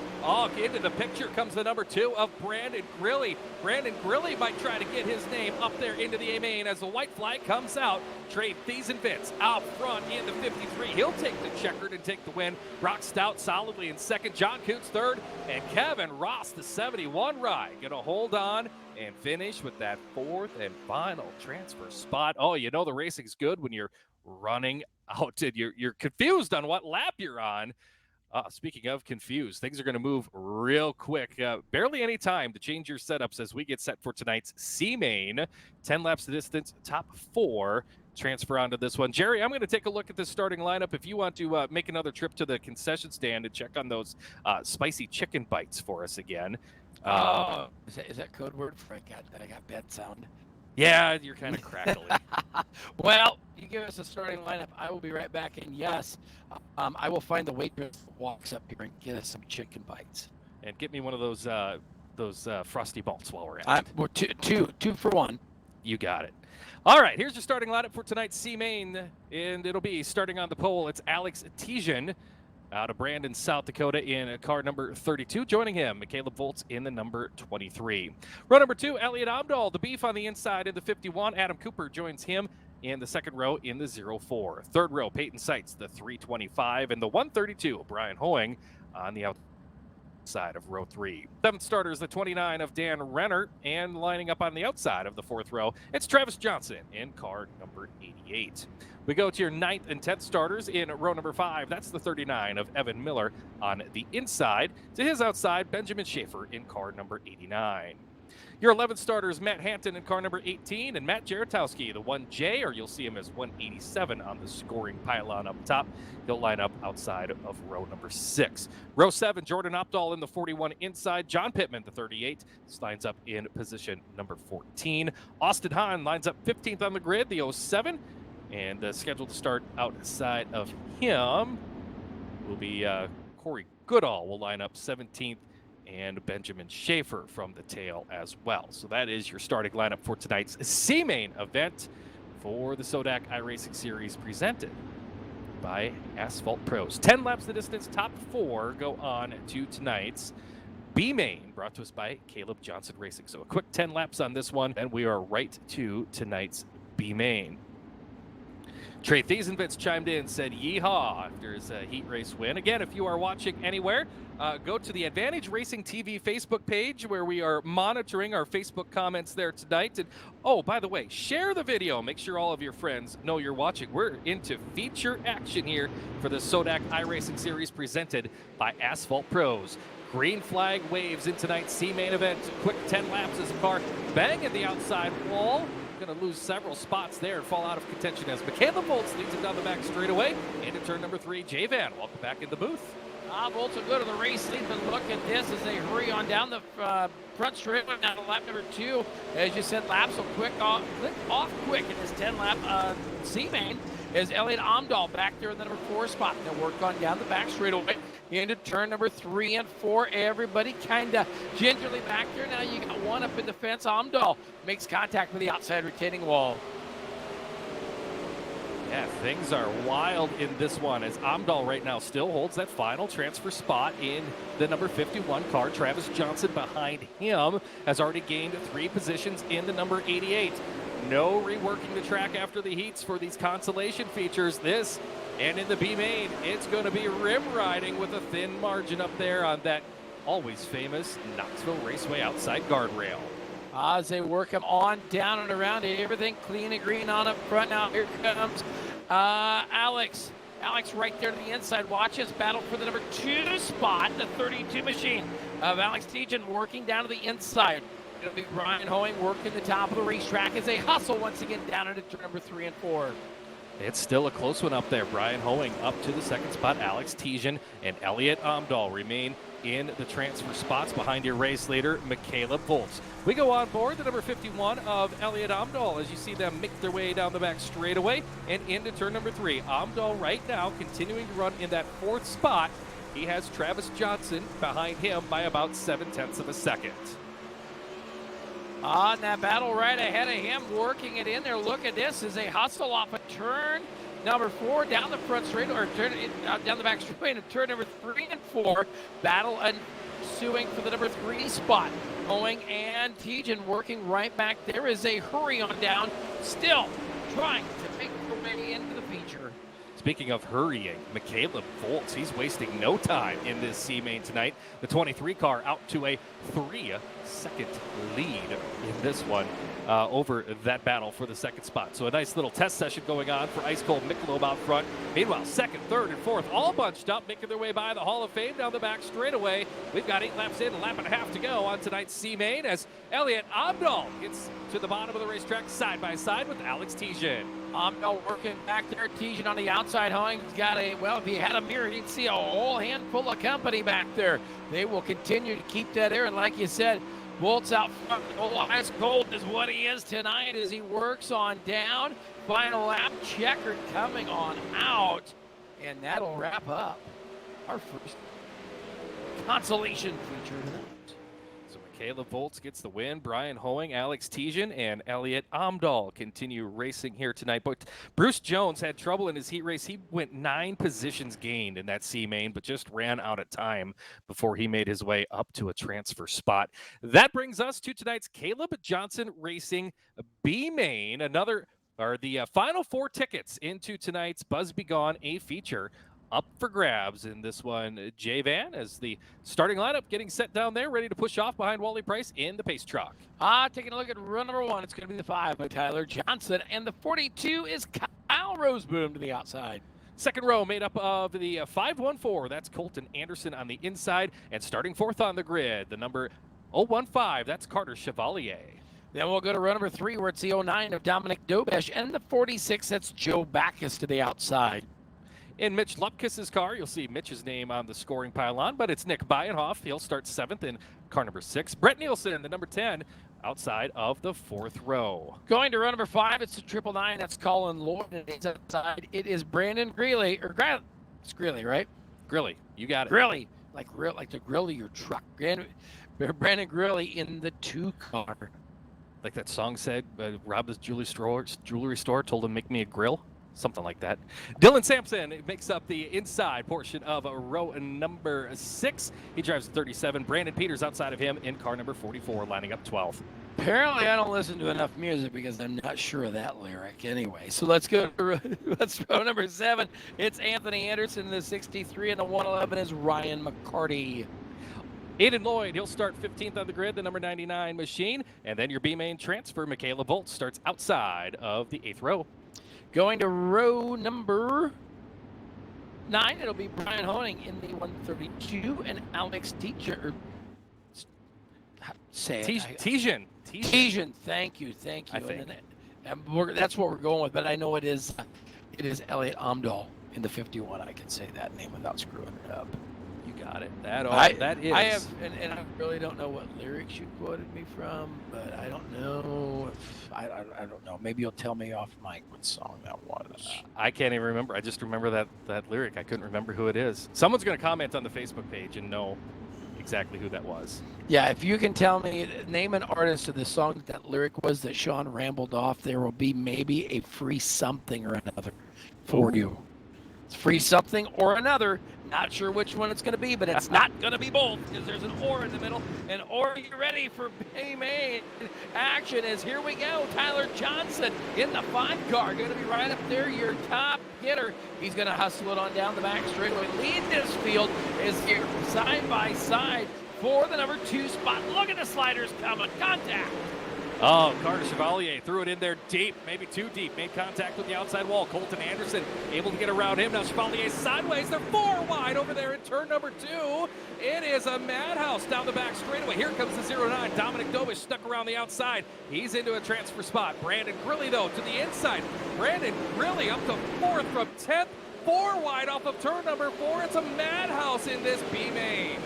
into the picture comes the number 2 of Brandon Grilly. Brandon Grilly might try to get his name up there into the A-Main as the white flag comes out. Trey Thiesenvitz out front in the 53. He'll take the checkered and take the win. Brock Stout solidly in 2nd, John Coots 3rd, and Kevin Ross, the 71 ride, gonna hold on and finish with that 4th and final transfer spot. Oh, you know the racing's good when you're running out and you're confused on what lap you're on. Speaking of confused, things are going to move real quick. Barely any time to change your setups as we get set for tonight's C-Main. 10 laps to distance, top 4 transfer onto this one. Jerry, I'm going to take a look at the starting lineup. If you want to make another trip to the concession stand and check on those spicy chicken bites for us again. Is that code word for I got bad sound? Yeah, you're kind of crackling. Well, you give us a starting lineup. I will be right back. And yes, I will find the waitress that walks up here and get us some chicken bites. And get me one of those frosty malts while we're at it. We're two for one. You got it. All right, here's your starting lineup for tonight's C-Main, and it'll be starting on the pole. It's Alex Tijan out of Brandon, South Dakota in car number 32. Joining him, Caleb Volts in the number 23. Row number 2, Elliot Abdahl, the beef on the inside in the 51. Adam Cooper joins him in the 2nd row in the 04. 3rd row, Peyton Seitz, the 325, and the 132, Brian Hoing on the outside. side of row 3. 7th starter is the 29 of Dan Renner, and lining up on the outside of the 4th row, it's Travis Johnson in car number 88. We go to your 9th and 10th starters in row number 5. That's the 39 of Evan Miller on the inside. To his outside, Benjamin Schaefer in car number 89. Your 11th starter is Matt Hampton in car number 18, and Matt Jaratowski, the 1J, or you'll see him as 187 on the scoring pylon up top. He'll line up outside of row number 6. Row 7, Jordan Opdahl in the 41 inside. John Pittman, the 38, lines up in position number 14. Austin Hahn lines up 15th on the grid, the 07, and scheduled to start outside of him will be Corey Goodall will line up 17th, and Benjamin Schaefer from the tail as well. So that is your starting lineup for tonight's C-Main event for the SODAK iRacing Series presented by Asphalt Pros. 10 laps the distance, top 4 go on to tonight's B-Main, brought to us by Caleb Johnson Racing. So a quick 10 laps on this one, and we are right to tonight's B-Main. Trey Thiesenvitz chimed in, said yeehaw after his heat race win. Again, if you are watching anywhere, go to the Advantage Racing TV Facebook page where we are monitoring our Facebook comments there tonight. And oh, by the way, share the video. Make sure all of your friends know you're watching. We're into feature action here for the SODAK iRacing Series presented by Asphalt Pros. Green flag waves in tonight's C-Main event. Quick 10 laps as a car banging the outside wall. Going to lose several spots there and fall out of contention as Michaela Volts leads it down the back straightaway into turn number 3. Jay Van, welcome back in the booth. Volts will go to the race lead, but look at this as they hurry on down the front straightaway down to lap number 2. As you said, laps will click off quick in this 10-lap C-Main as Elliot Amdahl back there in the number 4 spot. They'll work on down the back straightaway into turn number 3 and 4. Everybody kind of gingerly back there. Now you got one up in the fence. Amdahl makes contact with the outside retaining wall. Yeah, things are wild in this one as Amdahl right now still holds that final transfer spot in the number 51 car. Travis Johnson behind him has already gained 3 positions in the number 88. No reworking the track after the heats for these consolation features. This and in the B-Main, it's going to be rim riding with a thin margin up there on that always famous Knoxville Raceway outside guardrail. As they work him on, down and around, everything clean and green on up front. Now here comes Alex. Alex right there to the inside. Watch his battle for the number 2 spot, the 32 machine of Alex Tejan working down to the inside. It'll be Brian Hoeing working the top of the racetrack as they hustle once again down into turn number 3 and 4. It's still a close one up there. Brian Hoeing up to the 2nd spot. Alex Tejan and Elliot Amdahl remain in the transfer spots behind your race leader, Michaela Volts. We go on board the number 51 of Elliot Amdahl as you see them make their way down the back straightaway and into turn number 3. Amdahl right now continuing to run in that 4th spot. He has Travis Johnson behind him by about 0.7 of a second. On that battle right ahead of him, working it in there. Look at this as they hustle off a turn number 4 down the front straight, or down the back straightaway into turn number 3 and 4. Battle ensuing for the number 3 spot. Hoeing and Tejan working right back there as they hurry on down, still trying to make their way into the feature. Speaking of hurrying, Michaela Volts, he's wasting no time in this C-Main tonight. The 23 car out to a 3-second lead in this one over that battle for the 2nd spot. So a nice little test session going on for Ice Cold Michelob out front. Meanwhile, 2nd, 3rd, and 4th all bunched up, making their way by the Hall of Fame down the back straightaway. We've got 8 laps in, a lap and a half to go on tonight's C-Main as Elliot Amdahl gets to the bottom of the racetrack side by side with Alex Tejan. Amdahl working back there. Tejan on the outside. Hoeing's got well, if he had a mirror, he'd see a whole handful of company back there. They will continue to keep that there. And like you said, Volts out front. Ice Cold is what he is tonight as he works on down. Final lap checkered coming on out. And that'll wrap up our first consolation feature tonight. Michaela Volts gets the win. Brian Hoeing, Alex Tejan, and Elliot Amdahl continue racing here tonight. But Bruce Jones had trouble in his heat race. He went 9 positions gained in that C-Main, but just ran out of time before he made his way up to a transfer spot. That brings us to tonight's Caleb Johnson Racing B-Main. The final 4 tickets into tonight's Buzz Be Gone A feature up for grabs in this one. Jay Van as the starting lineup getting set down there, ready to push off behind Wally Price in the pace truck. Taking a look at run number 1, it's going to be the 5 by Tyler Johnson, and the 42 is Kyle Roseboom to the outside. Second row made up of the 514. That's Colton Anderson on the inside, and starting fourth on the grid, the number 015. That's Carter Chevalier. Then we'll go to row number 3, where it's the 09 of Dominic Dobesh, and the 46, that's Joe Backus to the outside. In Mitch Lupkis's car, you'll see Mitch's name on the scoring pylon, but it's Nick Bienhoff. He'll start 7th in car number 6. Brett Nielsen, the number 10, outside of the 4th row. Going to row number 5, it's the 999. That's Colin Lloyd, and it's outside. It is Brandon Greeley, it's Greeley, right? Grilly, you got it. Greeley, like to grill your truck. Brandon Greeley in the 2 car. Like that song said, Rob's jewelry store told him, make me a grill. Something like that. Dylan Sampson makes up the inside portion of row number 6. He drives 37. Brandon Peters outside of him in car number 44, lining up 12th. Apparently, I don't listen to enough music because I'm not sure of that lyric anyway. So let's go to row number 7. It's Anthony Anderson in the 63, and the 111 is Ryan McCarty. Aiden Lloyd, he'll start 15th on the grid, the number 99 machine. And then your B-main transfer, Michaela Volz, starts outside of the 8th row. Going to row number 9, it'll be Brian Honing in the 132, and Alex Teacher. Tejan. Thank you. That's what we're going with, but I know it is Elliot Amdahl in the 51. I can say that name without screwing it up. You got it. That is. I have, and I really don't know what lyrics you quoted me from, but I don't know if I don't know. Maybe you'll tell me off mic what song that was. I can't even remember. I just remember that lyric. I couldn't remember who it is. Someone's going to comment on the Facebook page and know exactly who that was. Yeah, if you can tell me, name an artist of the song that lyric was that Sean rambled off, there will be maybe a free something or another for you. It's free something or another. Not sure which one it's going to be, but it's not going to be both because there's an or in the middle. And or you ready for main action as here we go. Tyler Johnson in the 5 car. Going to be right up there, your top hitter. He's going to hustle it on down the back straightaway. Lead this field is here side by side for the number 2 spot. Look at the sliders coming. Contact. Oh, Carter Chevalier threw it in there deep, maybe too deep. Made contact with the outside wall. Colton Anderson able to get around him. Now Chevalier sideways. They're 4 wide over there in turn number 2. It is a madhouse down the back straightaway. Here comes the 09. Dominic Dobish stuck around the outside. He's into a transfer spot. Brandon Grilly, though, to the inside. Brandon Grilly up to 4th from 10th. 4 wide off of turn number 4. It's a madhouse in this B-main.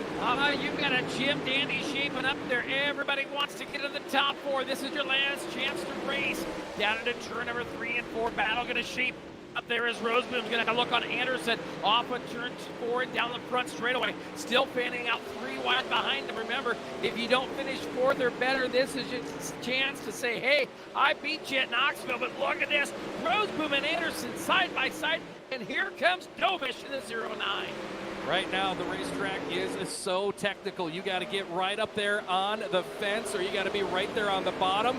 You've got a Jim Dandy shaping up there. Everybody wants to get to the top 4. This is your last chance to race. Down into turn number 3 and 4. Battle going to shape up there as Roseboom's going to look on Anderson. Off of turn 4 and down the front straightaway. Still fanning out 3 wide behind him. Remember, if you don't finish 4th or better, this is your chance to say, hey, I beat you at Knoxville, but look at this. Roseboom and Anderson side by side. And here comes Dobish in the 09. Right now, the racetrack is so technical. You got to get right up there on the fence, or you got to be right there on the bottom.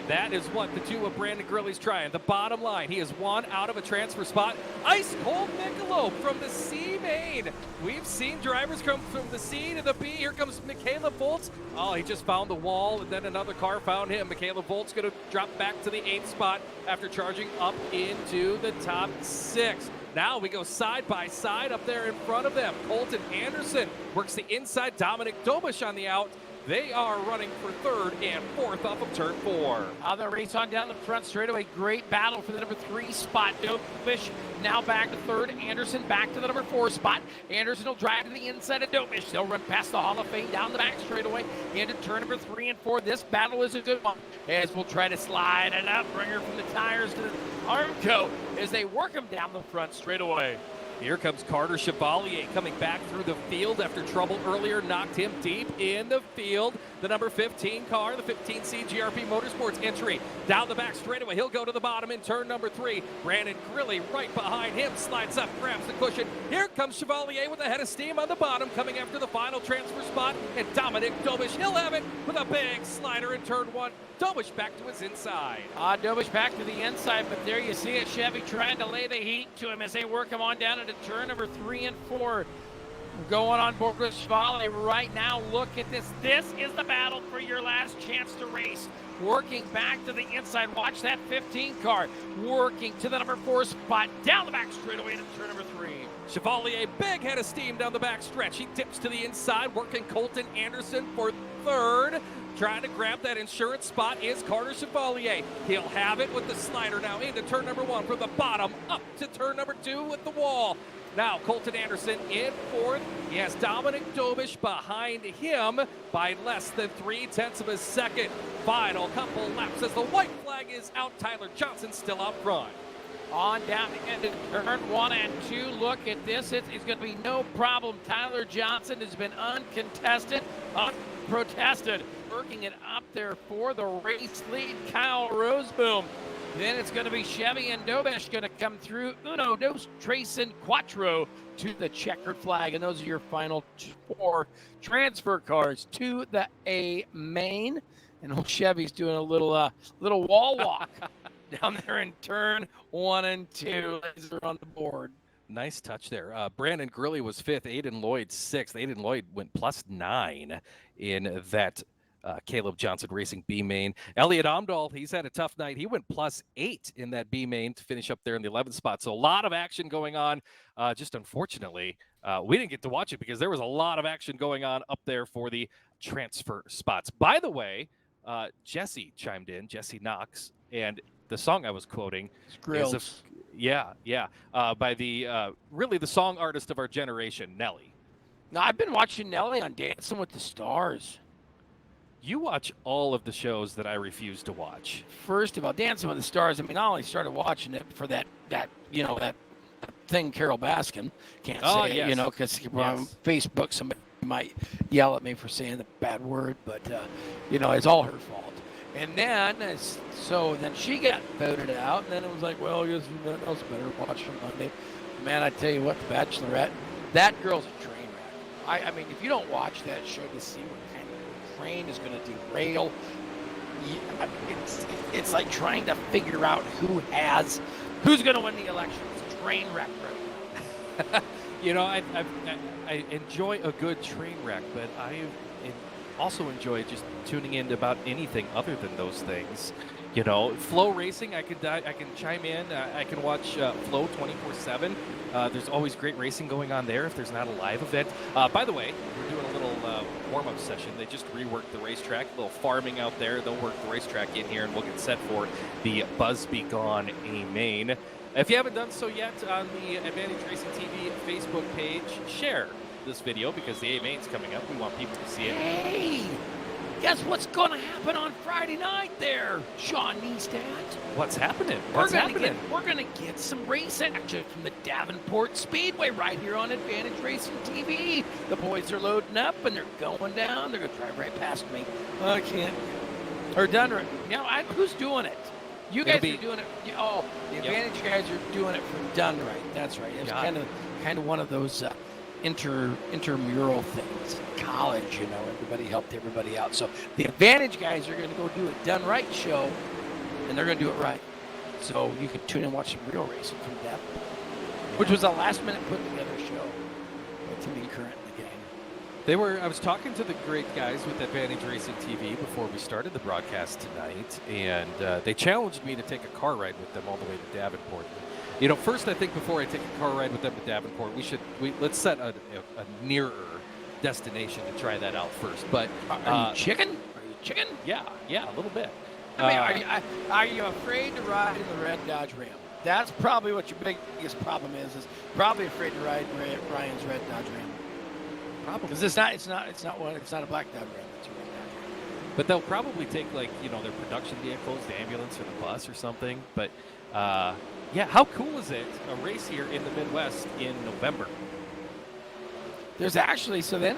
That is what the 2 of Brandon Grilly's trying. The bottom line, he is 1 out of a transfer spot. Ice cold Michelob from the C main. We've seen drivers come from the C to the B. Here comes Michaela Volz. Oh, he just found the wall, and then another car found him. Michaela Volz going to drop back to the 8th spot after charging up into the top 6. Now we go side by side up there in front of them. Colton Anderson works the inside. Dominic Dobish on the out. They are running for 3rd and 4th off of turn 4. The race on down the front straightaway. Great battle for the number 3 spot. Dobish now back to 3rd. Anderson back to the number 4 spot. Anderson will drive to the inside of Dobish. They'll run past the Hall of Fame down the back straightaway into turn number 3 and 4. This battle is a good one as we'll try to slide it up. Bring her from the tires to the Armco as they work him down the front straightaway. Here comes Carter Chevalier coming back through the field after trouble earlier. Knocked him deep in the field. The number 15 car, the 15C GRP Motorsports entry. Down the back straightaway. He'll go to the bottom in turn number 3. Brandon Grilly right behind him. Slides up, grabs the cushion. Here comes Chevalier with a head of steam on the bottom, coming after the final transfer spot. And Dominic Dobish, he'll have it with a big slider in turn 1. Dobish back to his inside. Dobish back to the inside, but there you see it. Chevy trying to lay the heat to him as they work him on down into turn number 3 and 4. Going on board with Chevalier right now. Look at this. This is the battle for your last chance to race. Working back to the inside. Watch that 15 car. Working to the number 4 spot. Down the back straightaway into turn number 3. Chevalier, big head of steam down the back stretch. He dips to the inside, working Colton Anderson for third. Trying to grab that insurance spot is Carter Chevalier. He'll have it with the slider now into turn number 1 from the bottom up to turn number 2 with the wall. Now Colton Anderson in fourth. He has Dominic Dobish behind him by less than 3/10 of a second. Final couple laps as the white flag is out. Tyler Johnson still out front. On down into turn 1 and 2. Look at this. It's going to be no problem. Tyler Johnson has been uncontested, unprotested. Working it up there for the race lead, Kyle Roseboom. Then it's going to be Chevy and Dobish going to come through. Uno, Dos, Trace, and Quattro to the checkered flag. And those are your final 4 transfer cars to the A main. And old Chevy's doing a little wall walk down there in turn 1 and 2. These are on the board. Nice touch there. Brandon Gurley was 5th, Aiden Lloyd 6th. Aiden Lloyd went +9 in that Caleb Johnson Racing B main. Elliot Omdahl, he's had a tough night. He went +8 in that B main to finish up there in the 11th spot. So a lot of action going on. Just unfortunately, we didn't get to watch it because there was a lot of action going on up there for the transfer spots. By the way, Jesse chimed in, Jesse Knox, and the song I was quoting is by the really the song artist of our generation, Nelly. Now, I've been watching Nelly on Dancing with the Stars. You watch all of the shows that I refuse to watch. First of all, Dancing with the Stars, I mean, I only started watching it for that thing Carol Baskin. Can't say yes. it, because on Facebook somebody might yell at me for saying the bad word, but, it's all her fault. And then, then she got voted out, and then it was like, well, I guess that else better watch on Monday. Man, I tell you what, The Bachelorette, that girl's a train wreck. I mean, if you don't watch that show to see what kind of train is going to derail, it's like trying to figure out who's going to win the election. It's a train wreck right now. I enjoy a good train wreck, but I also enjoy just tuning in about anything other than those things. Flow Racing, I can chime in. I can watch Flow 24/7. There's always great racing going on there if there's not a live event. By the way, we're doing a little warm-up session. They just reworked the racetrack, a little farming out there. They'll work the racetrack in here, and we'll get set for the Buzz Be Gone A main. If you haven't done so yet on the Advantage Racing TV Facebook page, share this video because the A main's coming up. We want people to see it. Hey, guess what's going to happen on Friday night there, Sean Neistat? What's happening? We're going to get some race action from the Davenport Speedway right here on Advantage Racing TV. The boys are loading up and they're going down. They're going to drive right past me. I can't. Or done right. Who's doing it? You guys are doing it. Oh, the Advantage guys are doing it from Done Right. That's right. It's kind of one of those intramural things. College, everybody helped everybody out. So the Advantage guys are going to go do a Done Right show, and they're going to do it right. So you can tune in and watch some real racing from that, which was a last-minute put-together show to be current in the game. I was talking to the great guys with Advantage Racing TV before we started the broadcast tonight, and they challenged me to take a car ride with them all the way to Davenport. First, I think before I take a car ride with them to Davenport, let's set a nearer destination to try that out first. But are you chicken? Yeah, a little bit. Are you afraid to ride in the red Dodge Ram? That's probably what your biggest problem is probably afraid to ride Ryan's red Dodge Ram. Probably because it's not a black Dodge Ram. It's a red Dodge Ram. But they'll probably take their production vehicles, the ambulance or the bus or something. But how cool is it? A race here in the Midwest in November. There's actually there's a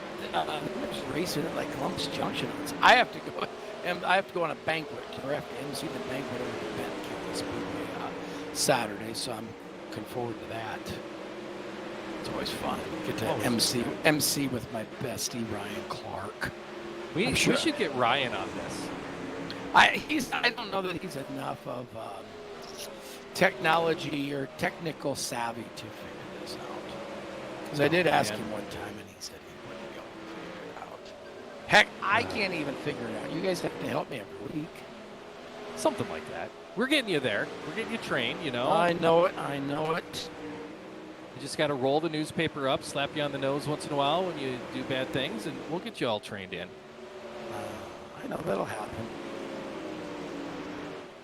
race in like Columbus Junction. I have to go on a banquet. I have to MC the banquet over the Benton County Speedway Saturday, so I'm looking forward to that. It's always fun. Get to MC with my bestie Ryan Clark. We should get Ryan on this. I don't know that he's enough of technology or technical savvy to figure this out. Because I did ask him one time, and he said he wouldn't be able to figure it out. Heck, I can't even figure it out. You guys have to help me every week. Something like that. We're getting you there. We're getting you trained, you know. I know it. I know it. You just got to roll the newspaper up, slap you on the nose once in a while when you do bad things, and we'll get you all trained in. I know that'll happen.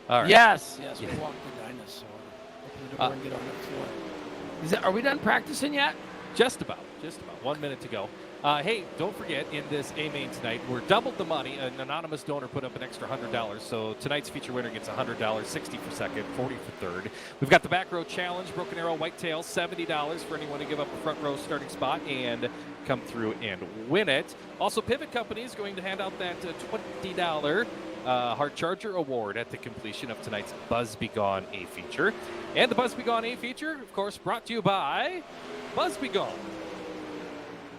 All right. Yes. Yes. We walk the dinosaur. Open the door and get on the floor. Are we done practicing yet? Just about. 1 minute to go. Hey, don't forget, in this A-Main tonight, we're doubled the money. An anonymous donor put up an extra $100. So tonight's feature winner gets $100, 60 for second, 40 for third. We've got the back row challenge, Broken Arrow Whitetail, $70 for anyone to give up a front row starting spot and come through and win it. Also, Pivot Company is going to hand out that $20 Hard Charger Award at the completion of tonight's Buzz Be Gone A feature. And the Buzz Be Gone A feature, of course, brought to you by Buzz Be Gone.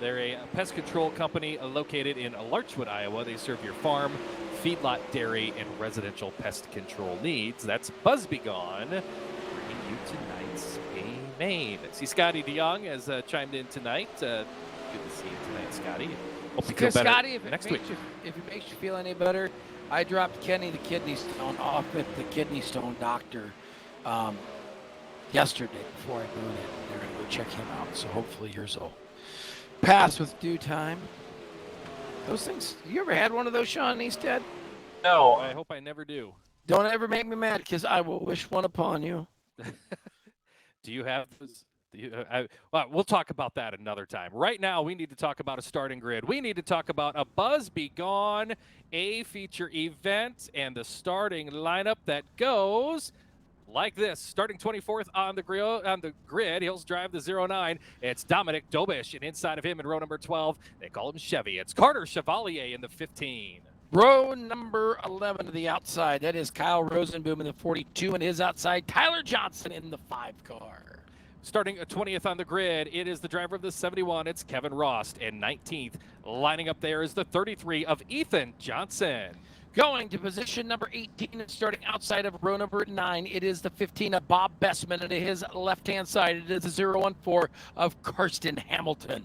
They're a pest control company located in Larchwood, Iowa. They serve your farm, feedlot, dairy, and residential pest control needs. That's Buzz Be Gone, bringing you tonight's A-Main. See, Scotty DeYoung has chimed in tonight. Good to see you tonight, Scotty. Hope you feel better Scotty, next week. If it makes you feel any better, I dropped Kenny the kidney stone off at the kidney stone doctor yesterday before I moved in. They're going to go check him out, so hopefully yours will pass with due time. Those things, you ever had one of those, Sean Easthead? No, I hope I never do. Don't ever make me mad, because I will wish one upon you. Do you have those? Well, we'll talk about that another time. Right now, we need to talk about a starting grid. We need to talk about a Buzz Be Gone A feature event and the starting lineup that goes like this. Starting 24th on the grid, he'll drive the 09. It's Dominic Dobish, and inside of him in row number 12, they call him Chevy. It's Carter Chevalier in the 15. Row number 11 to the outside, that is Kyle Rosenboom in the 42, and his outside, Tyler Johnson in the 5 car. Starting 20th on the grid, it is the driver of the 71. It's Kevin Rost. And 19th, lining up there is the 33 of Ethan Johnson. Going to position number 18 and starting outside of row number 9, it is the 15 of Bob Bessman. And to his left-hand side, it is the 014 of Karsten Hamilton.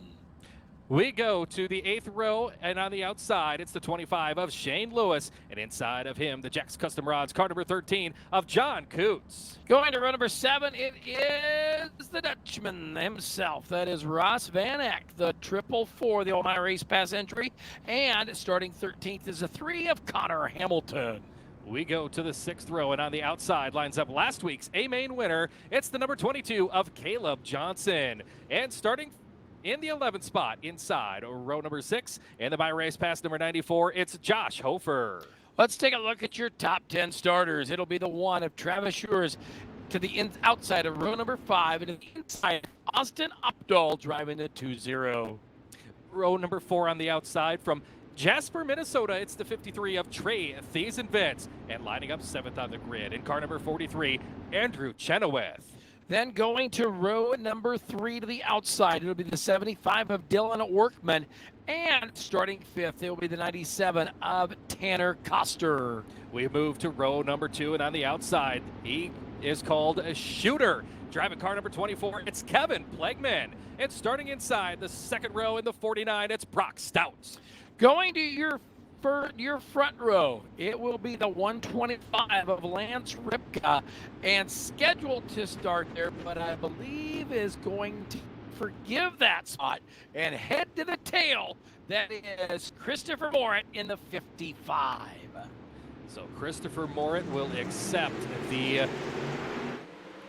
We go to the 8th row, and on the outside, it's the 25 of Shane Lewis. And inside of him, the Jack's Custom Rods, car number 13 of John Coots. Going to row number 7, it is the Dutchman himself. That is Ross Van Eck, the 444, the Ohio Race Pass entry. And starting 13th is the 3 of Connor Hamilton. We go to the 6th row, and on the outside lines up last week's A-Main winner. It's the number 22 of Caleb Johnson. And starting in the 11th spot inside row number 6 and the My Race Pass number 94, it's Josh Hofer. Let's take a look at your top 10 starters. It'll be the 1 of Travis Schurz to the outside of row number 5, and to the inside, Austin Updahl driving the 2-0. Row number 4 on the outside from Jasper, Minnesota, it's the 53 of Trey Thiesenvitz. And lining up 7th on the grid in car number 43, Andrew Chenoweth. Then going to row number 3 to the outside, it'll be the 75 of Dylan Workman. And starting 5th, it'll be the 97 of Tanner Koster. We move to row number 2, and on the outside, he is called a Shooter. Driving car number 24, it's Kevin Plegman. And starting inside the 2nd row in the 49, it's Brock Stout. Going to your front row, it will be the 125 of Lance Ripka, and scheduled to start there, but I believe is going to forgive that spot and head to the tail. That is Christopher Morit in the 55. So Christopher Morit will accept the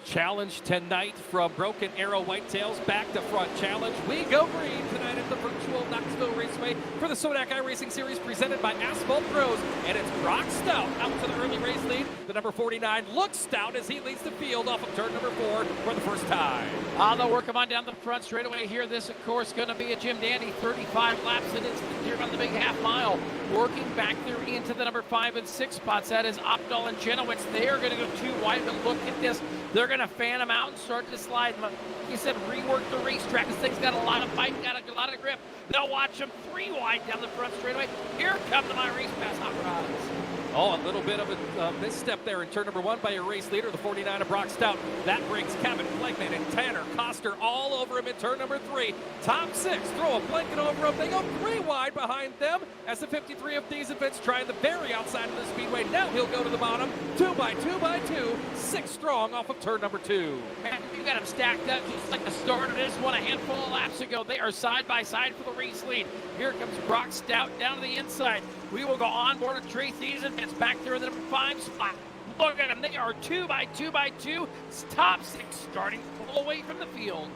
challenge tonight from Broken Arrow Whitetails. Back to front challenge. We go green tonight at the Virtual Knoxville Raceway for the SODAK iRacing Series presented by Asphalt Pros. And it's Brock Stout out to the early race lead. The number 49 looks stout as he leads the field off of turn number 4 for the first time. They'll work him on down the front straightaway here. This, of course, going to be a Jim Dandy 35 laps. It is here on the big half mile. Working back there into the number 5 and 6 spots. That is Opdahl and Jenowitz. They are going to go 2 wide, but look at this. They're going to fan them out and start to slide. He said rework the racetrack. This thing's got a lot of bite, got a lot of grip. They'll watch them 3 wide down the front straightaway. Here come the My Race Pass hot rods. Oh, a little bit of a misstep there in turn number 1 by your race leader, the 49 of Brock Stout. That brings Kevin Flegman and Tanner Koster all over him in turn number 3. Top 6, throw a blanket over him. They go 3 wide behind them as the 53 of these events trying the very outside of the speedway. Now he'll go to the bottom, 2 by 2 by 2, 6 strong off of turn number 2. And you got them stacked up just like the start of this one a handful of laps ago. They are side by side for the race lead. Here comes Brock Stout down to the inside. We will go on board to Trey Thiessen. It's back there in the number 5 spot. Look at them. They are 2 by 2 by 2. Top 6 starting to pull away from the field.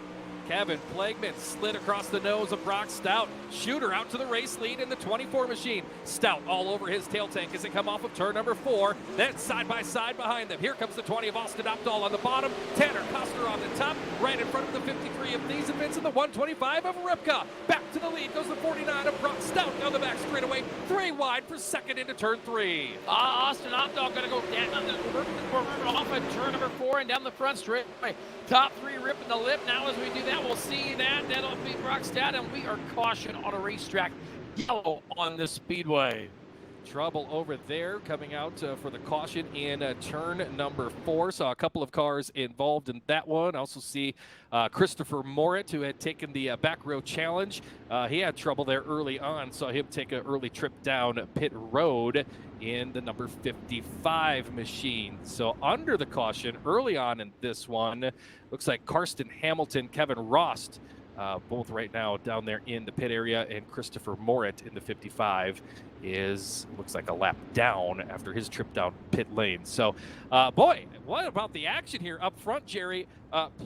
Kevin Flegman slid across the nose of Brock Stout. Shooter out to the race lead in the 24 machine. Stout all over his tail tank as they come off of turn number 4. Then side by side behind them. Here comes the 20 of Austin Opdahl on the bottom. Tanner Koster on the top. Right in front of the 53 of these events and the 125 of Ripka. Back to the lead goes the 49 of Brock Stout down the back straightaway. 3 wide for second into turn 3. Austin Opdahl going to go down the corner off at turn number 4 and down the front straightaway. Top 3 ripping the lip. Now as we do that, we'll see that. That'll be Brock Stout, and we are caution on a racetrack. Yellow on the speedway. Trouble over there coming out for the caution in turn number 4. Saw a couple of cars involved in that one. Also see Christopher Morit, who had taken the back row challenge. He had trouble there early on. Saw him take an early trip down pit road in the number 55 machine. So under the caution early on in this one, looks like Karsten Hamilton, Kevin Rost, both right now down there in the pit area, and Christopher Morit in the 55 looks like a lap down after his trip down pit lane. So, boy, what about the action here up front, Jerry?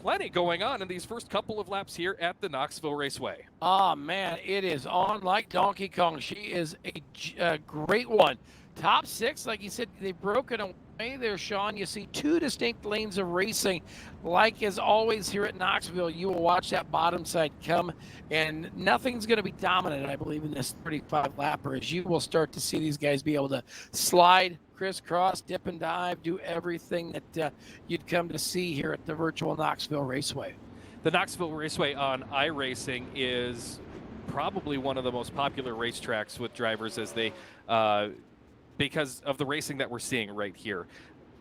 Plenty going on in these first couple of laps here at the Knoxville Raceway. Oh, man, it is on like Donkey Kong. She is a great one. Top 6, like you said, they've broken away there, Sean. You see 2 distinct lanes of racing. Like as always here at Knoxville, you will watch that bottom side come, and nothing's going to be dominant, I believe, in this 35 lapper, as you will start to see these guys be able to slide, crisscross, dip and dive, do everything that you'd come to see here at the Virtual Knoxville Raceway. The Knoxville Raceway on iRacing is probably one of the most popular racetracks with drivers as they because of the racing that we're seeing right here.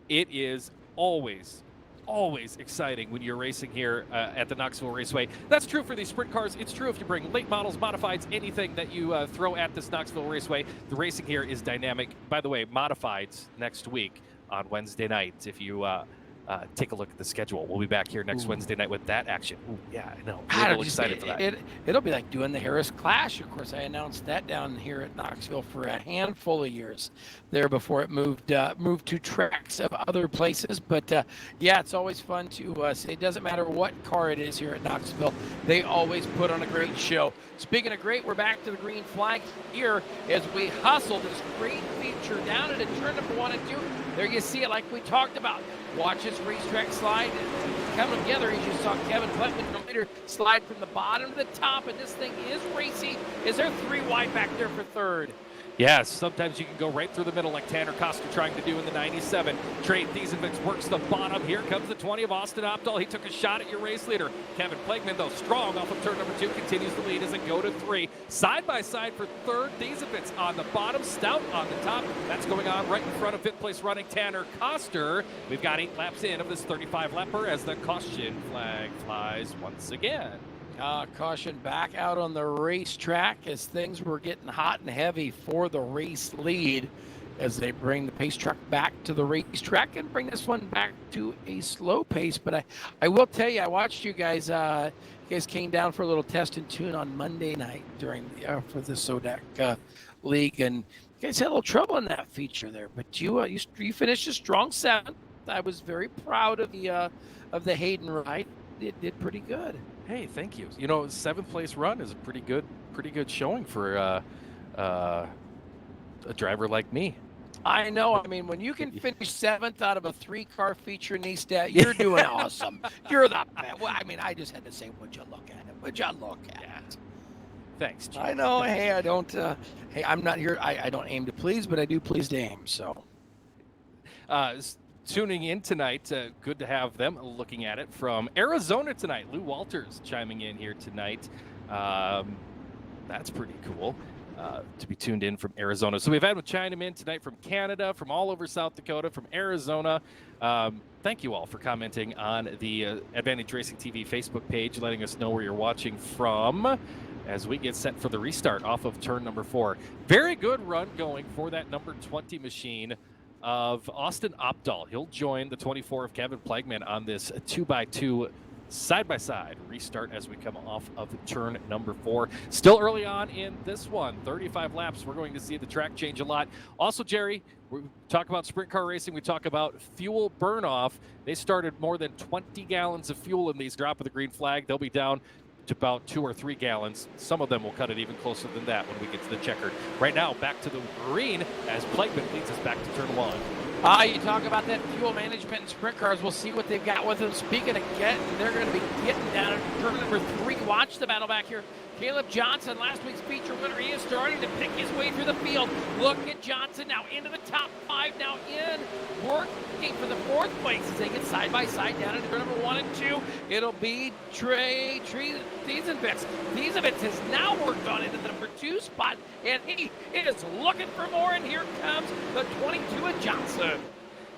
It is always exciting when you're racing here at the Knoxville Raceway. That's true for these sprint cars. It's true if you bring late models, modifieds, anything that you throw at this Knoxville Raceway. The racing here is dynamic. By the way, modifieds next week on Wednesday night. If you take a look at the schedule, we'll be back here next Wednesday night with that action. Ooh, yeah, I know. We're real excited for that. It'll be like doing the Harris Clash. Of course, I announced that down here at Knoxville for a handful of years there before it moved to tracks of other places. But yeah, it's always fun to say. It doesn't matter what car it is here at Knoxville. They always put on a great show. Speaking of great, we're back to the green flag here as we hustle this great feature down into turn number 1 and 2. There you see it like we talked about. Watch this racetrack slide come together as you saw Kevin Flegman later slide from the bottom to the top, and this thing is racy. Is there 3 wide back there for third? Yes, sometimes you can go right through the middle like Tanner Koster trying to do in the 97. Trey Thiessen works the bottom. Here comes the 20 of Austin Opdahl. He took a shot at your race leader. Kevin Flegman, though, strong off of turn number 2, continues the lead as they go to 3. Side by side for third. Thiessen on the bottom, Stout on the top. That's going on right in front of 5th place running Tanner Koster. We've got 8 laps in of this 35 lapper as the caution flag flies once again. Caution back out on the racetrack as things were getting hot and heavy for the race lead as they bring the pace truck back to the racetrack and bring this one back to a slow pace. But I will tell you, I watched you guys. You guys came down for a little test and tune on Monday night during for the SODAK league, and you guys had a little trouble in that feature there. But you finished a strong 7th. I was very proud of the Hayden ride. It did pretty good. Hey, thank you. You know, 7th place run is a pretty good showing for a driver like me. I know. I mean, when you can finish 7th out of a 3-car feature in Eastat, you're doing awesome. You're the man. Well, I mean, I just had to say, would you look at it? Would you look at it? Thanks, Chief. I know. Hey, I don't. Hey, I'm not here. I don't aim to please, but I do please to aim. So. Tuning in tonight, good to have them looking at it from Arizona tonight. Lou Walters chiming in here tonight. That's pretty cool. to be tuned in from Arizona. So we've had with chime in tonight from Canada, from all over South Dakota, from Arizona. Thank you all for commenting on the Advantage Racing TV Facebook page, letting us know where you're watching from as we get set for the restart off of turn number 4. Very good run going for that number 20 machine of Austin Opdahl. He'll join the 24 of Kevin Plagman on this 2x2 side-by-side restart as we come off of turn number 4. Still early on in this one, 35 laps. We're going to see the track change a lot. Also, Jerry, we talk about sprint car racing. We talk about fuel burn-off. They started more than 20 gallons of fuel in these drop of the green flag. They'll be down to about 2 or 3 gallons. Some of them will cut it even closer than that when we get to the checkered. Right now, back to the green as Plagman leads us back to turn 1. You talk about that fuel management and sprint cars. We'll see what they've got with them. Speaking of getting, they're going to be getting down to turn number 3. Watch the battle back here. Caleb Johnson, last week's feature winner, he is starting to pick his way through the field. Look at Johnson now into the top 5, now in, working for the 4th place as they get side by side down into turn number 1 and 2. It'll be Trey Thiesenbitz. Thiesenbitz has now worked on into the number 2 spot, and he is looking for more, and here comes the 22 of Johnson.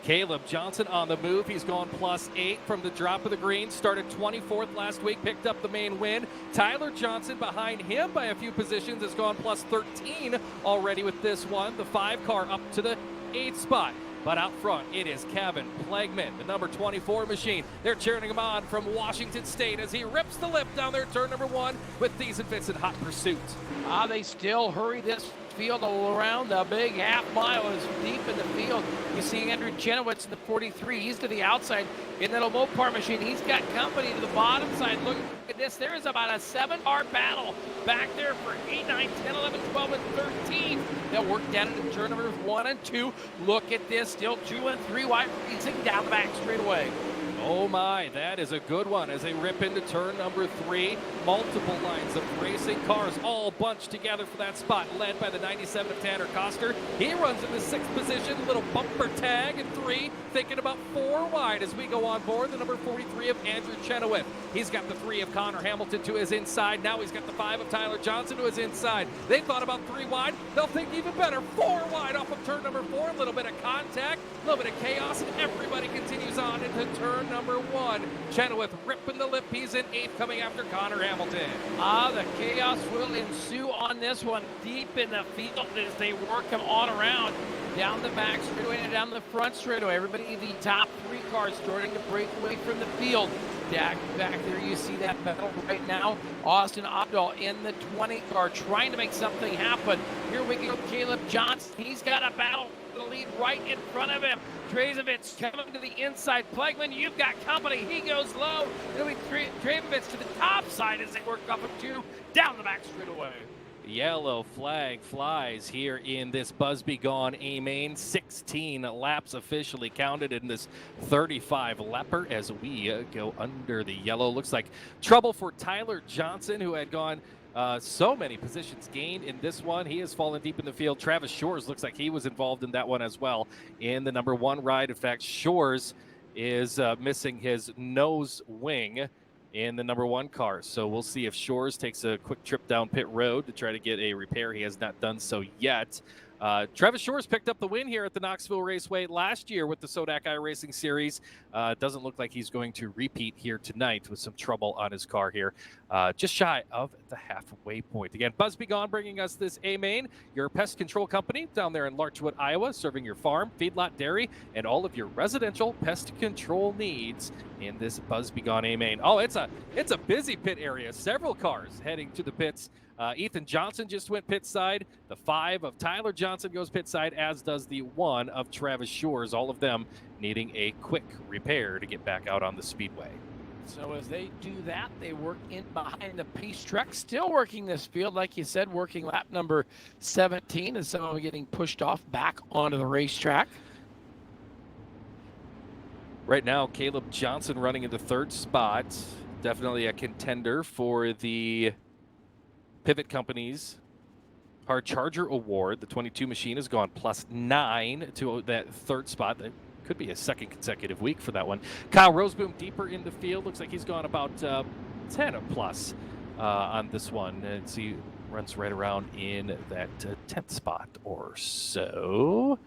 Caleb Johnson on the move. He's gone +8 from the drop of the green. Started 24th last week, picked up the main win. Tyler Johnson behind him by a few positions has gone +13 already with this one. The 5 car up to the 8th spot. But out front, it is Kevin Plagman, the number 24 machine. They're cheering him on from Washington State as he rips the lip down there, turn number 1 with Thiesenbitz in hot pursuit. They still hurry this field all around. The big half mile is deep in the field. You see Andrew Chenowitz in the 43. He's to the outside in that Mopar machine. He's got company to the bottom side. Look at this. There is about a 7-car battle back there for 8, 9, 10, 11, 12, and 13. They'll work down into turn numbers 1 and 2. Look at this. Still 2 and 3 wide racing down the back straightaway. Oh my, that is a good one as they rip into turn number 3. Multiple lines of racing cars all bunched together for that spot, led by the 97 of Tanner Koster. He runs in the 6th position, little bumper tag in 3, thinking about 4 wide as we go on board. The number 43 of Andrew Chenowith. He's got the 3 of Connor Hamilton to his inside. Now he's got the 5 of Tyler Johnson to his inside. They thought about 3 wide. They'll think even better. 4 wide off of turn number 4. A little bit of contact, a little bit of chaos, and everybody continues on into turn number 1. Chenowith ripping the lip. He's in 8th, coming after Connor Hamilton. The chaos will ensue on this one deep in the field as they work him on around down the back straightaway and down the front straightaway. Everybody, the top 3 cars starting to break away from the field. Back there, you see that battle right now. Austin Opdahl in the 20 car trying to make something happen. Here we go, Caleb Johnson. He's got a battle the lead right in front of him. Trezevich coming to the inside. Plagman, you've got company. He goes low. It'll be Trezevich to the top side as they work up a 2 down the back straightaway. Yellow flag flies here in this Busby Gone A-Main. 16 laps officially counted in this 35 lapper as we go under the yellow. Looks like trouble for Tyler Johnson, who had gone so many positions gained in this one. He has fallen deep in the field. Travis Shores looks like he was involved in that one as well in the number 1 ride. In fact, Shores is missing his nose wing in the number 1 car. So we'll see if Shores takes a quick trip down pit road to try to get a repair. He has not done so yet. Travis Shores picked up the win here at the Knoxville Raceway last year with the SODAK iRacing Series. Doesn't look like he's going to repeat here tonight with some trouble on his car here. Just shy of the halfway point. Again, Busby Gone bringing us this A-Main, your pest control company down there in Larchwood, Iowa, serving your farm, feedlot, dairy, and all of your residential pest control needs in this Busby Gone A-Main. Oh, it's a busy pit area. Several cars heading to the pits. Ethan Johnson just went pit side. The 5 of Tyler Johnson goes pit side, as does the 1 of Travis Shores. All of them needing a quick repair to get back out on the speedway. So as they do that, they work in behind the pace truck, still working this field, like you said, working lap number 17, and some of them getting pushed off back onto the racetrack. Right now, Caleb Johnson running in the 3rd spot. Definitely a contender for the Pivot Company's Hard Charger Award. The 22 machine has gone +9 to that 3rd spot. That could be a 2nd consecutive week for that one. Kyle Roseboom deeper in the field. Looks like he's gone about 10 plus on this one. And see, runs right around in that 10th spot or so.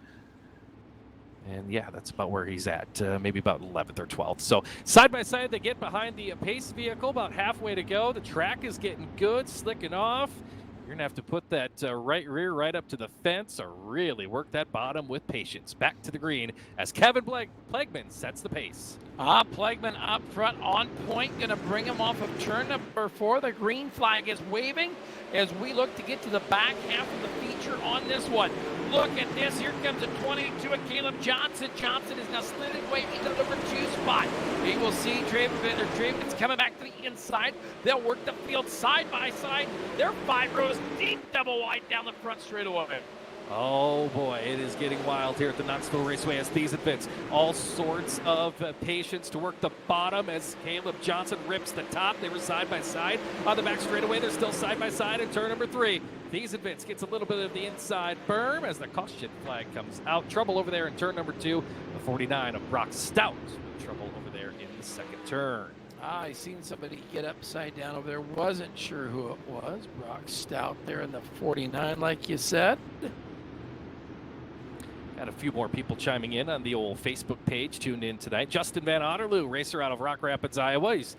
And yeah, that's about where he's at, maybe about 11th or 12th. So side by side, they get behind the pace vehicle, about halfway to go. The track is getting good, slicking off. You're going to have to put that right rear right up to the fence or really work that bottom with patience. Back to the green as Kevin Plegman sets the pace. Plegman up front on point, going to bring him off of turn number 4. The green flag is waving as we look to get to the back half of the feature on this one. Look at this. Here comes a 22 of Caleb Johnson. Johnson is now slid his way into the number 2 spot. We will see Traven's coming back to the inside. They'll work the field side by side. They're 5 rows deep, double wide down the front straightaway. Oh boy, it is getting wild here at the Knoxville Raceway as these events. All sorts of patience to work the bottom as Caleb Johnson rips the top. They were side by side on the back straightaway. They're still side by side in turn number 3. These events gets a little bit of the inside berm as the caution flag comes out. Trouble over there in turn number 2. The 49 of Brock Stout with trouble over there in the second turn. I seen somebody get upside down over there. Wasn't sure who it was. Brock Stout there in the 49, like you said. Got a few more people chiming in on the old Facebook page tuned in tonight. Justin Van Otterloo, racer out of Rock Rapids, Iowa. He's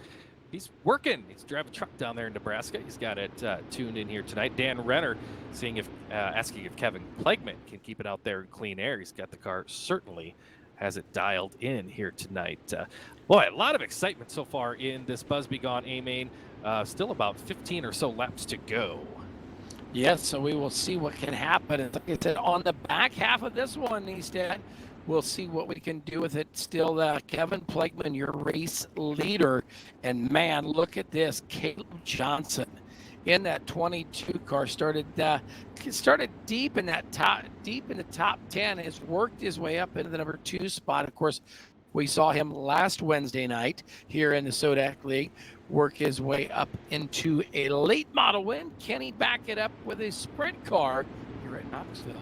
working. He's driving a truck down there in Nebraska. He's got it tuned in here tonight. Dan Renner asking if Kevin Plegman can keep it out there in clean air. He's got the car, certainly has it dialed in here tonight. Boy, a lot of excitement so far in this Busby Gone A-Main. Still about 15 or so laps to go. Yes, so we will see what can happen. And like I said, on the back half of this one, Easton, we'll see what we can do with it. Still, Kevin Plegman, your race leader. And man, look at this. Caleb Johnson in that 22 car started deep in the top 10. Has worked his way up into the number 2 spot. Of course, we saw him last Wednesday night here in the SODAK League work his way up into a late model win. Can he back it up with a sprint car here at Knoxville?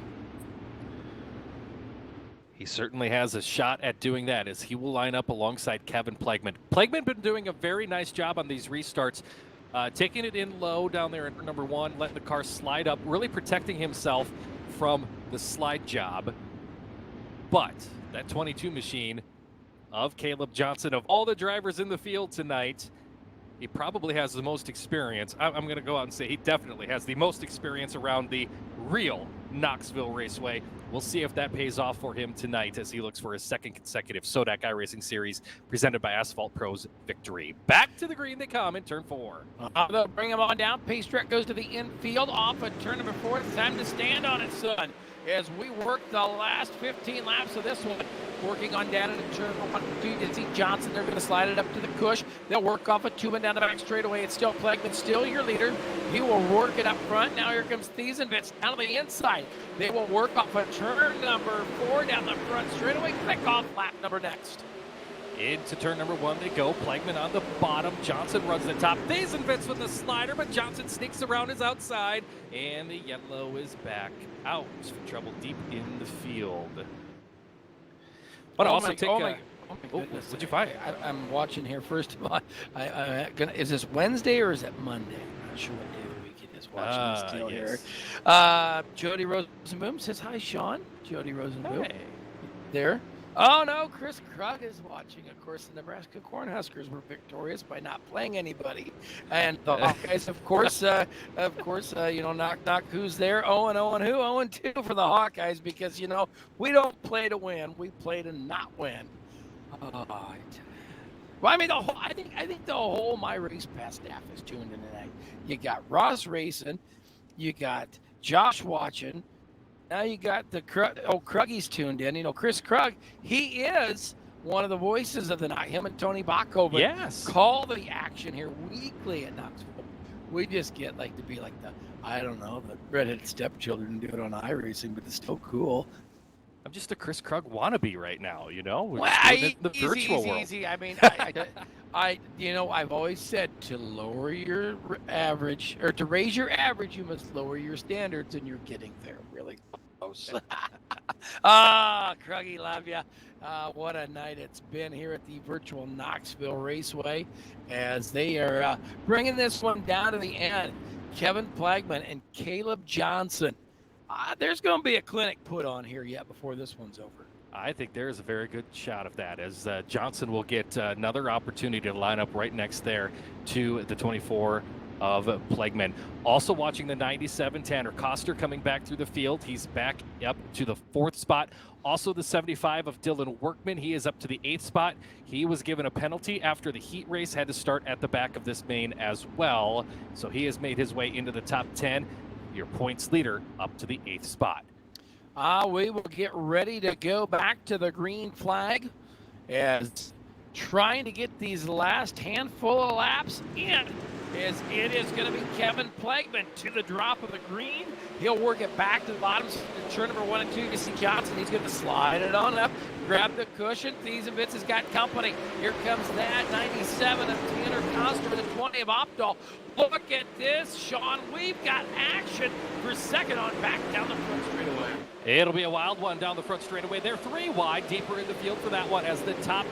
He certainly has a shot at doing that as he will line up alongside Kevin Plegman. Plegman been doing a very nice job on these restarts, taking it in low down there in number 1, letting the car slide up, really protecting himself from the slide job. But that 22 machine of Caleb Johnson, of all the drivers in the field tonight, he probably has the most experience. I'm going to go out and say he definitely has the most experience around the real Knoxville Raceway. We'll see if that pays off for him tonight as he looks for his second consecutive SODAK iRacing Series presented by Asphalt Pros victory. Back to the green they come in turn 4. They'll bring him on down. Pace track goes to the infield off of turn number 4. It's time to stand on it, son. As we work the last 15 laps of this one, working on down into turn 1, 2. You see Johnson, they're going to slide it up to the cush. They'll work off a 2 and down the back straightaway. It's still Plegman, still your leader. He will work it up front. Now here comes Thiesenvitz down to the inside. They will work off a turn number 4 down the front straightaway. Click off lap number next. Into turn number 1 they go. Plegman on the bottom. Johnson runs the top. Thiesenvitz with the slider, but Johnson sneaks around his outside, and the yellow is back out for trouble deep in the field. But also take. What'd you find? I'm watching here. First of all, is this Wednesday or is it Monday? I'm not sure what day of the week it is. Watching this deal here. Jody Rosenboom says hi, Sean. Jody Rosenboom. Hey. There. Oh no, Chris Krug is watching. Of course, the Nebraska Cornhuskers were victorious by not playing anybody, and the Hawkeyes, of course, knock knock. Who's there? 0-0 and who? 0-2 for the Hawkeyes because we don't play to win, we play to not win. Well, I mean, I think the whole My Race Pass staff is tuned in tonight. You got Ross Racing, you got Josh watching. Now you got the Kruggy's tuned in. Chris Krug, he is one of the voices of the night. Him and Tony Bachhoven call the action here weekly at Knoxville. We just get to be like the redheaded stepchildren do it on iRacing, but it's still cool. I'm just a Chris Krug wannabe right now, We're well, just in the virtual world. Easy. I mean, I've always said to lower your average or to raise your average, you must lower your standards, and you're getting there really close. Kruggy, love ya. What a night it's been here at the Virtual Knoxville Raceway as they are bringing this one down to the end. Kevin Plagman and Caleb Johnson. There's going to be a clinic put on here yet before this one's over. I think there is a very good shot of that, as Johnson will get another opportunity to line up right next there to the 24 of Plagman. Also watching the 97, Tanner Koster coming back through the field. He's back up to the 4th spot. Also the 75 of Dylan Workman. He is up to the 8th spot. He was given a penalty after the heat race, had to start at the back of this main as well. So he has made his way into the top 10. Your points leader up to the 8th spot. We will get ready to go back to the green flag as trying to get these last handful of laps in. As it is going to be Kevin Plagman to the drop of the green. He'll work it back to the bottom. Turn number 1 and 2, you see Johnson. He's going to slide it on up, grab the cushion. Thiesenbitz has got company. Here comes that 97 of Tanner Koster with the 20 of Opdahl. Look at this, Sean. We've got action for second on back down the front straightaway. It'll be a wild one down the front straightaway. They're 3 wide, deeper in the field for that one as the top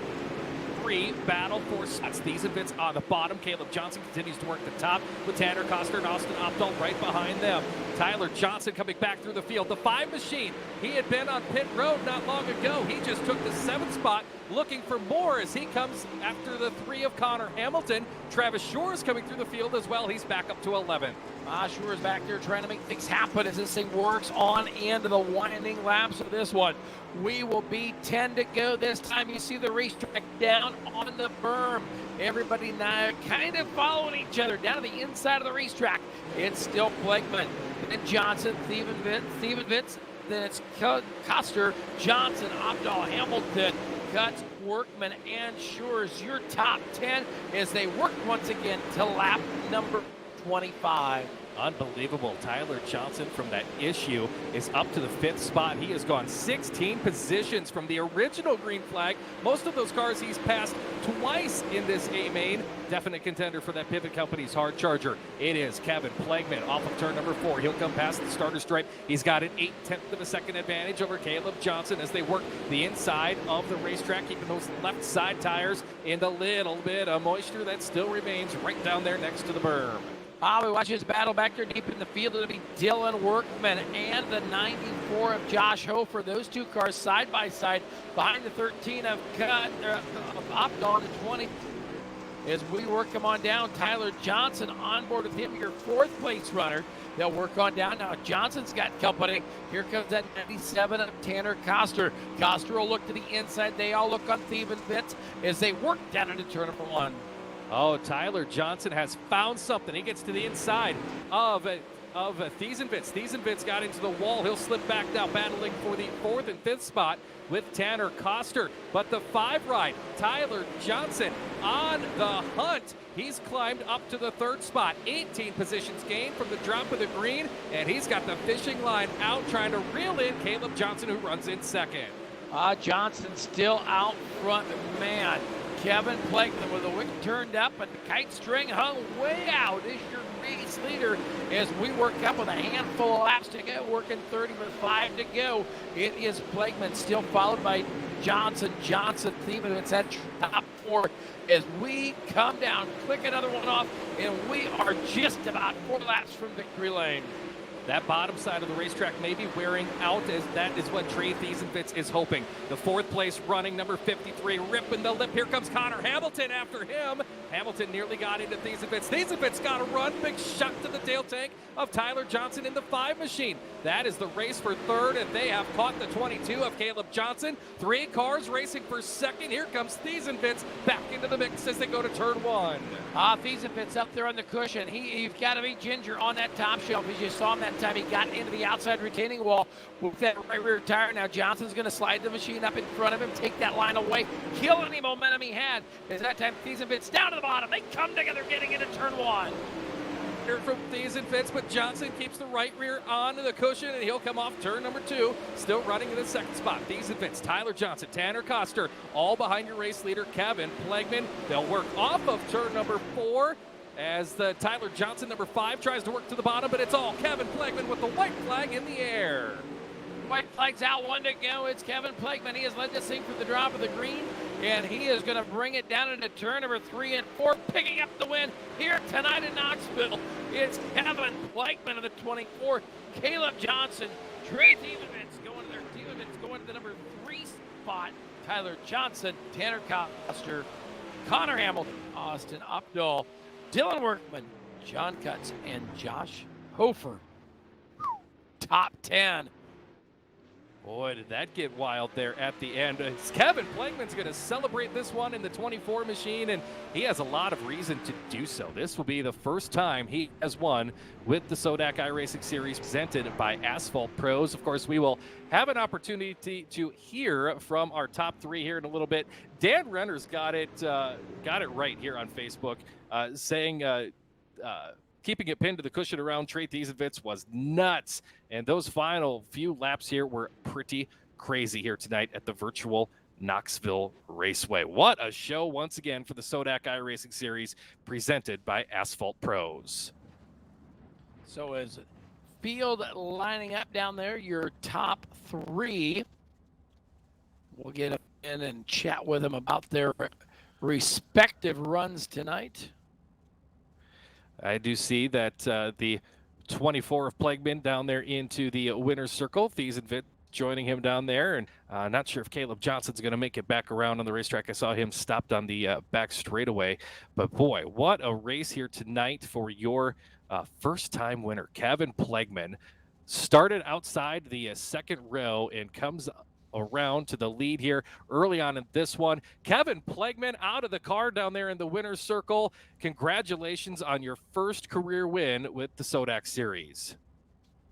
3 battle for spots. Thiesenbitz on the bottom. Caleb Johnson continues to work the top with Tanner Koster and Austin Opdahl right behind them. Tyler Johnson coming back through the field. The 5 machine, he had been on pit road not long ago. He just took the 7th spot, looking for more as he comes after the 3 of Connor Hamilton. Travis Shores coming through the field as well. He's back up to 11th. Shores back there trying to make things happen as this thing works on into the winding laps of this one. We will be 10 to go this time. You see the racetrack down on the berm. Everybody now kind of following each other down to the inside of the racetrack. It's still Plagman, then Johnson, Thiesenbitz, then it's Koster, Johnson, Opdahl, Hamilton, Guts, Workman, and Shores. Your top 10 as they work once again to lap number 25. Unbelievable. Tyler Johnson from that issue is up to the 5th spot. He has gone 16 positions from the original green flag. Most of those cars he's passed twice in this A main. Definite contender for that Pivot Company's hard charger. It is Kevin Plagman off of turn number 4. He'll come past the starter stripe. He's got an 8/10 of a second advantage over Caleb Johnson as they work the inside of the racetrack, keeping those left side tires in the little bit of moisture that still remains right down there next to the berm. We watch this battle back there deep in the field. It'll be Dylan Workman and the 94 of Josh Hofer. Those 2 cars side by side behind the 13 of Opdahl, the 20. As we work them on down, Tyler Johnson on board with him, your 4th place runner. They'll work on down. Now Johnson's got company. Here comes that 97 of Tanner Koster. Koster will look to the inside. They all look on Thiesenbitz as they work down into turn number 1. Oh, Tyler Johnson has found something. He gets to the inside of Thiesenbitz. Thiesenbitz got into the wall. He'll slip back now, battling for the 4th and 5th spot with Tanner Koster. But the 5 ride, Tyler Johnson on the hunt. He's climbed up to the 3rd spot. 18 positions gained from the drop of the green, and he's got the fishing line out trying to reel in Caleb Johnson, who runs in 2nd. Johnson still out front, man. Kevin Plagman with the wick turned up and the kite string hung way out is your race leader as we work up with a handful of laps to go, working 30 with 5 to go. It is Plagman still followed by Johnson, Thiesenbitz at top 4 as we come down, click another one off, and we are just about 4 laps from victory lane. That bottom side of the racetrack may be wearing out, as that is what Trey Thiesenbitz is hoping. The 4th place running, number 53, ripping the lip. Here comes Connor Hamilton after him. Hamilton nearly got into Thiesenbitz. Thiesenbitz got a run. Big shot to the tail tank of Tyler Johnson in the 5 machine. That is the race for 3rd, and they have caught the 22 of Caleb Johnson. 3 cars racing for 2nd. Here comes Thiesenbitz back into the mix as they go to turn 1. Thiesenbitz up there on the cushion. You've got to be ginger on that top shelf. As you saw him that time, he got into the outside retaining wall with that right rear tire. Now Johnson's going to slide the machine up in front of him, take that line away, kill any momentum he had. As that time Thiesenbitz down to the bottom. They come together getting into turn 1. Here from Thiesenbitz, but Johnson keeps the right rear onto the cushion, and he'll come off turn number 2, still running in the 2nd spot. Thiesenbitz, Tyler Johnson, Tanner Koster, all behind your race leader, Kevin Plagman. They'll work off of turn number 4 as the Tyler Johnson, number 5, tries to work to the bottom, but it's all Kevin Plagman with the white flag in the air. White flag's out, 1 to go. It's Kevin Plagman. He has led this thing from the drop of the green. and he is going to bring it down into turn number 3 and 4, picking up the win here tonight in Knoxville. It's Kevin Blakeman of the 24, Caleb Johnson, Trey Thievemans going to their Thievemans going to the number 3 spot, Tyler Johnson, Tanner Koster, Connor Hamilton, Austin Updahl, Dylan Workman, John Cutts, and Josh Hofer. Top 10. Boy, did that get wild there at the end. Kevin Blakeman's going to celebrate this one in the 24 machine, and he has a lot of reason to do so. This will be the first time he has won with the SODAK iRacing Series presented by Asphalt Pros. Of course, we will have an opportunity to hear from our top 3 here in a little bit. Dan Renner's got it right here on Facebook, saying keeping it pinned to the cushion around Trey Thievemans was nuts. And those final few laps here were pretty crazy here tonight at the Virtual Knoxville Raceway. What a show once again for the SODAK iRacing Series presented by Asphalt Pros. So as field lining up down there, your top 3, we'll get in and chat with them about their respective runs tonight. I do see that the 24 of Plagueman down there into the winner's circle. Thievemans joining him down there, and not sure if Caleb Johnson's going to make it back around on the racetrack. I saw him stopped on the back straightaway. But boy, what a race here tonight for your first-time winner. Kevin Plagueman started outside the second row and comes around to the lead here early on in this one. Kevin Plagueman out of the car down there in the winner's circle. Congratulations on your first career win with the SODAK Series.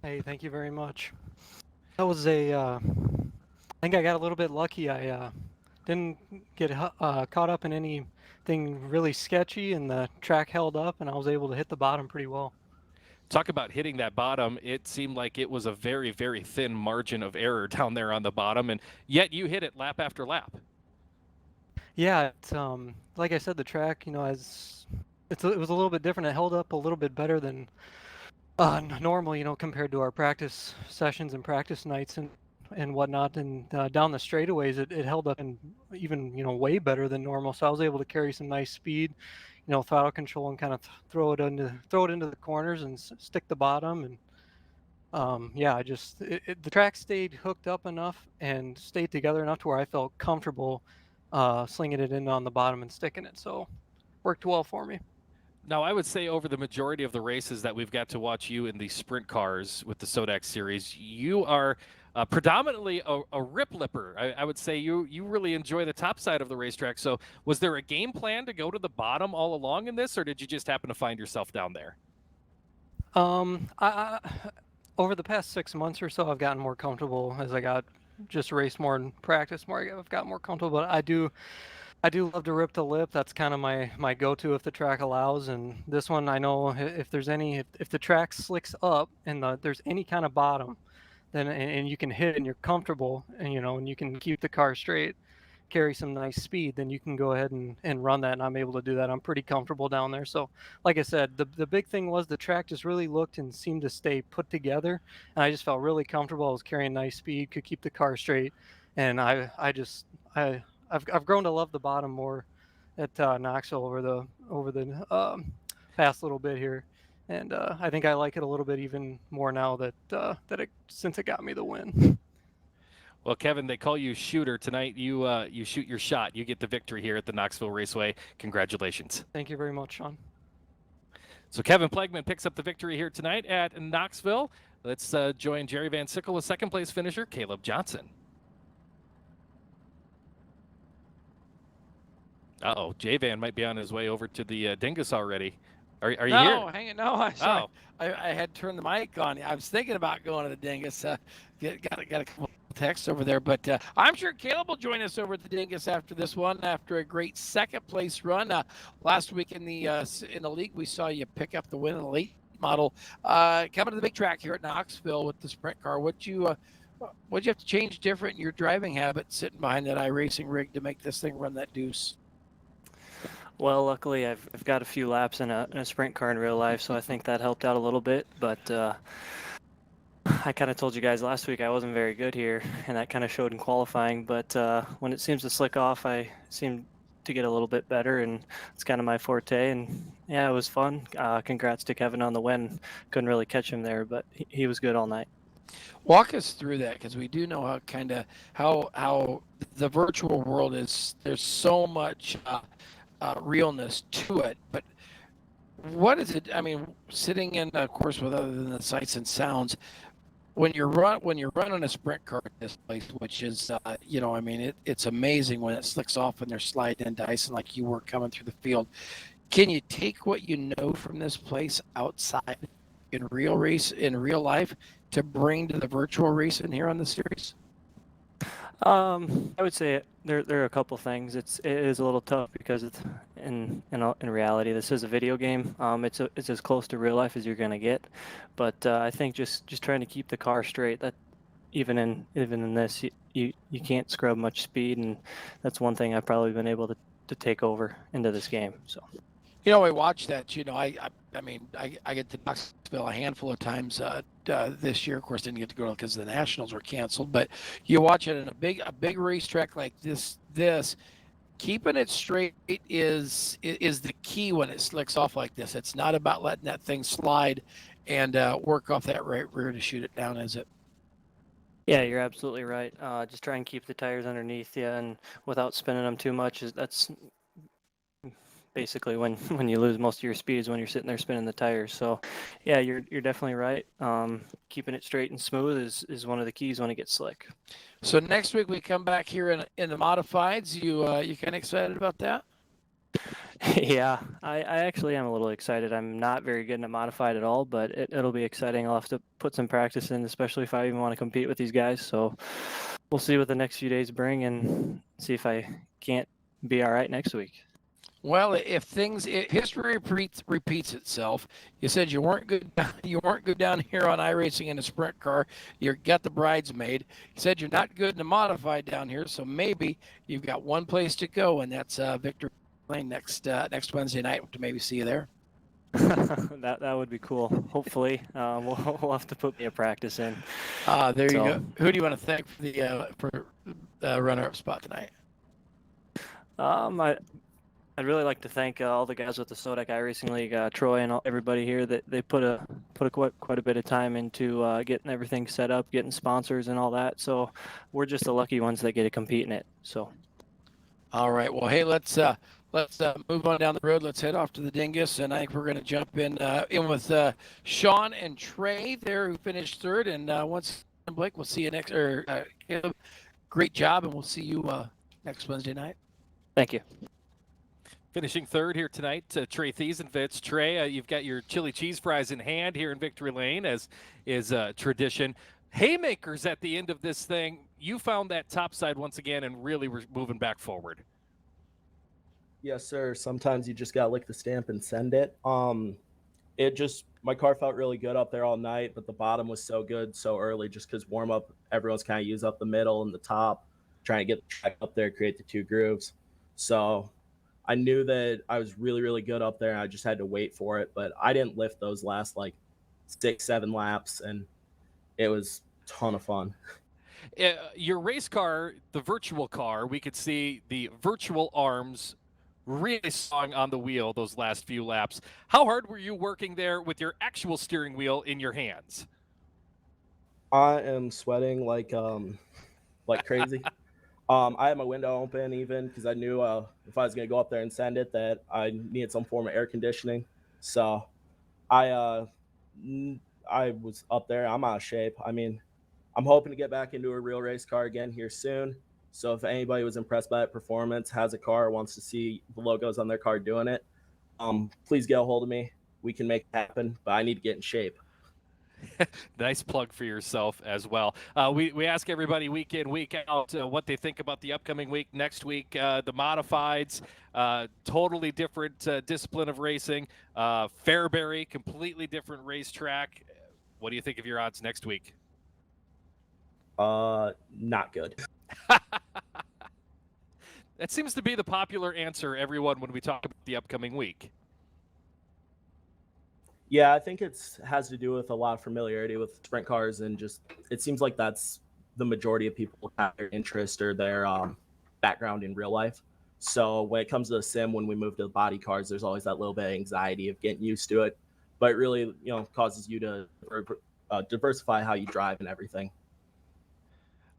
Hey, thank you very much. That was I think I got a little bit lucky. I didn't get caught up in anything really sketchy, and the track held up, and I was able to hit the bottom pretty well. Talk about hitting that bottom. It seemed like it was a very, very thin margin of error down there on the bottom, and yet you hit it lap after lap. Yeah, it's, like I said, the track, it was a little bit different. It held up a little bit better than normal, compared to our practice sessions and practice nights and whatnot. And down the straightaways, it held up and even, way better than normal. So I was able to carry some nice speed, throttle control, and kind of throw it into the corners and stick the bottom. And yeah, the track stayed hooked up enough and stayed together enough to where I felt comfortable slinging it in on the bottom and sticking it. So worked well for me. Now, I would say over the majority of the races that we've got to watch you in the sprint cars with the SODAK Series, you are predominantly a rip lipper. I would say you really enjoy the top side of the racetrack. So was there a game plan to go to the bottom all along in this, or did you just happen to find yourself down there? Over the past 6 months or so, I've gotten more comfortable as I got just raced more and practice more. I've got more comfortable, but I do love to rip the lip. That's kind of my go-to if the track allows. And this one, I know if the track slicks up and there's any kind of bottom, then and you can hit and you're comfortable, and and you can keep the car straight, carry some nice speed, then you can go ahead and run that. And I'm able to do that. I'm pretty comfortable down there. So like I said, the big thing was the track just really looked and seemed to stay put together, and I just felt really comfortable. I was carrying nice speed, could keep the car straight, and I've grown to love the bottom more at Knoxville over the past little bit here, and I think I like it a little bit even more now since it got me the win. Well, Kevin, they call you shooter tonight. You shoot your shot. You get the victory here at the Knoxville Raceway. Congratulations. Thank you very much, Sean. So Kevin Plagueman picks up the victory here tonight at Knoxville. Let's join Jerry Van Sickle with second place finisher Caleb Johnson. Uh-oh, J-Van might be on his way over to the Dingus already. Are you here? No, hang it. No, I had turned the mic on. I was thinking about going to the Dingus. Got a couple texts over there, but I'm sure Caleb will join us over at the Dingus after this one. After a great second place run last week in the league, we saw you pick up the win in the late model. Coming to the big track here at Knoxville with the sprint car. What'd you have to change different in your driving habit, sitting behind that iRacing rig to make this thing run that deuce? Well, luckily I've got a few laps in a sprint car in real life, so I think that helped out a little bit. But I kind of told you guys last week I wasn't very good here, and that kind of showed in qualifying. But when it seems to slick off, I seem to get a little bit better, and it's kind of my forte. And yeah, it was fun. Congrats to Kevin on the win. Couldn't really catch him there, but he was good all night. Walk us through that, because we do know how the virtual world is. There's so much realness to it, but what is it? I mean, sitting in, of course, with other than the sights and sounds, when you're running a sprint car at this place, which is, I mean, it's amazing when it slicks off and they're sliding into ice, and like you were coming through the field. Can you take what you know from this place outside in real life to bring to the virtual racing here on the series? I would say there are a couple things. It is a little tough because it's in reality this is a video game. It's as close to real life as you're gonna get, but I think just trying to keep the car straight. That even in this you can't scrub much speed, and that's one thing I've probably been able to take over into this game. So. I watched that. I mean, I get to Knoxville a handful of times this year. Of course, didn't get to go because the Nationals were canceled. But you watch it in a big racetrack like this. Keeping it straight is the key when it slicks off like this. It's not about letting that thing slide and work off that right rear to shoot it down, is it? Yeah, you're absolutely right. Just try and keep the tires underneath you, and without spinning them too much. That's basically when you lose most of your speed is when you're sitting there spinning the tires. So yeah, you're definitely right. Keeping it straight and smooth is one of the keys when it gets slick. So next week we come back here in the modifieds. You kind of excited about that? Yeah, I actually am a little excited. I'm not very good in a modified at all, but it'll be exciting. I'll have to put some practice in, especially if I even want to compete with these guys. So we'll see what the next few days bring and see if I can't be all right next week. Well, if history repeats itself. You said you weren't good. You weren't good down here on iRacing in a sprint car. You got the bridesmaid. You said you're not good in a modified down here. So maybe you've got one place to go, and that's Victory Lane next Wednesday night. To maybe see you there. That would be cool. Hopefully, we'll have to put me a practice in. There you go. Who do you want to thank for the runner-up spot tonight? I'd really like to thank all the guys with the SODAK iRacing League, Troy and everybody here. That they put quite a bit of time into getting everything set up, getting sponsors and all that. So we're just the lucky ones that get to compete in it. So. All right. Well, hey, let's move on down the road. Let's head off to the Dingus, and I think we're going to jump in with Sean and Trey there, who finished third. And once Blake, we'll see you next. Caleb, great job, and we'll see you next Wednesday night. Thank you. Finishing third here tonight, Trey Thiesenfitz. Trey, you've got your chili cheese fries in hand here in Victory Lane, as is tradition. Haymakers at the end of this thing. You found that top side once again and really were moving back forward. Yes, sir. Sometimes you just got to lick the stamp and send it. My car felt really good up there all night, but the bottom was so good so early just because warm-up, everyone's kind of used up the middle and the top, trying to get the track up there, create the two grooves. So I knew that I was really, really good up there, and I just had to wait for it. But I didn't lift those last, 6-7 laps, and it was a ton of fun. Your race car, the virtual car, we could see the virtual arms really sawing on the wheel those last few laps. How hard were you working there with your actual steering wheel in your hands? I am sweating like crazy. I had my window open even because I knew if I was going to go up there and send it that I needed some form of air conditioning. So I was up there. I'm out of shape. I mean, I'm hoping to get back into a real race car again here soon. So if anybody was impressed by that performance, has a car, wants to see the logos on their car doing it, please get a hold of me. We can make it happen, but I need to get in shape. Nice plug for yourself as well. We ask everybody week in, week out what they think about the upcoming week. Next week, the modifieds, totally different discipline of racing. Fairbury, completely different racetrack. What do you think of your odds next week? Not good. That seems to be the popular answer, everyone, when we talk about the upcoming week. Yeah, I think it's has to do with a lot of familiarity with sprint cars, and just it seems like that's the majority of people have their interest or their background in real life. So when it comes to the sim, when we move to the body cars, there's always that little bit of anxiety of getting used to it, but it really, causes you to diversify how you drive and everything.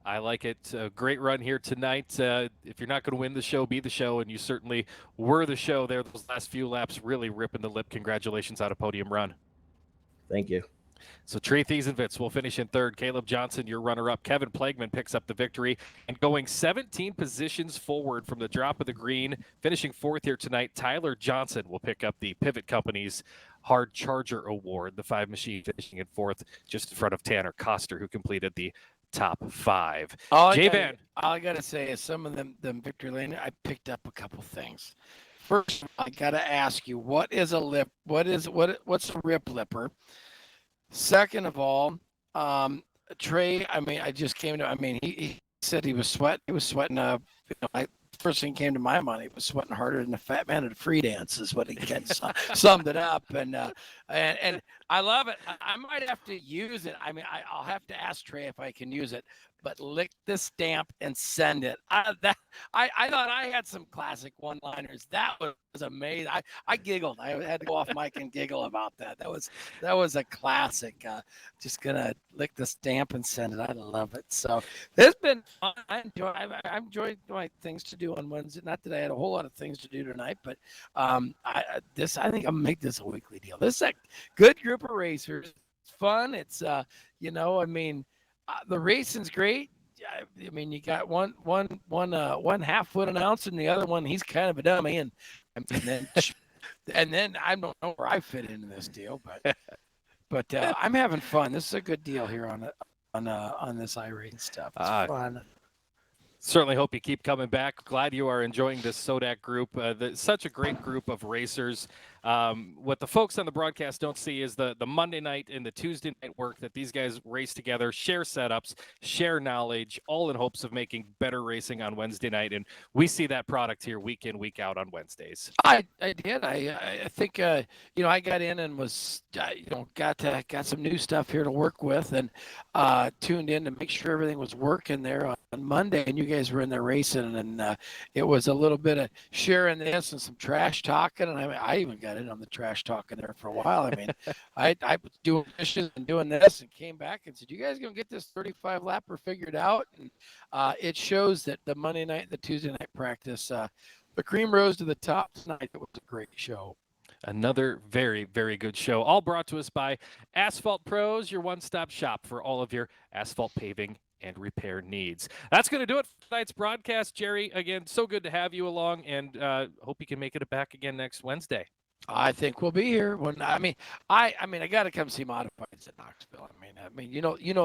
I like it. Great run here tonight. If you're not going to win the show, be the show, and you certainly were the show there. Those last few laps really ripping the lip. Congratulations on a podium run. Thank you. So Trey Thiesenvitz will finish in third. Caleb Johnson, your runner-up. Kevin Plagman picks up the victory. And going 17 positions forward from the drop of the green, finishing fourth here tonight, Tyler Johnson will pick up the Pivot Company's Hard Charger Award. The 5 machine finishing in fourth, just in front of Tanner Koster, who completed the top 5. All J-Van. I gotta say is some of them victory lane, I picked up a couple things. First, I gotta ask you, what is a lip? What's a rip lipper? Second of all, Trey, I just came to, he said he was sweating. He was sweating. First thing came to my mind, he was sweating harder than a fat man at a free dance, is what he summed it up. And I love it. I might have to use it. I'll have to ask Trey if I can use it. But lick the stamp and send it. I thought I had some classic one-liners. That was amazing. I giggled. I had to go off mic and giggle about that. That was a classic. Just gonna lick the stamp and send it. I love it. So it's been fun. I enjoyed my things to do on Wednesday. Not that I had a whole lot of things to do tonight, but I think I'm gonna make this a weekly deal. This is a good group of racers. It's fun. It's the racing's great. You got one half-foot announcer, and the other one, he's kind of a dummy, and then I don't know where I fit into this deal, but I'm having fun. This is a good deal here on this iRacing stuff. It's fun. Certainly hope you keep coming back. Glad you are enjoying this SODAK group. Such a great group of racers. What the folks on the broadcast don't see is the Monday night and the Tuesday night work that these guys race together, share setups, share knowledge, all in hopes of making better racing on Wednesday night. And we see that product here week in, week out on Wednesdays. I did. I think, I got in and was, got some new stuff here to work with, and tuned in to make sure everything was working there on Monday, and you guys were in there racing, and it was a little bit of sharing this and some trash talking, and I even got in on the trash talking there for a while. I was doing missions and doing this, and came back and said, "You guys gonna get this 35 lapper figured out?" And it shows that the Monday night and the Tuesday night practice, the cream rose to the top tonight. It was a great show. Another very, very good show, all brought to us by Asphalt Pros, your one-stop shop for all of your asphalt paving and repair needs. That's going to do it for tonight's broadcast. Jerry, again, so good to have you along, and hope you can make it back again next Wednesday. I think we'll be here. I got to come see modifieds at Knoxville.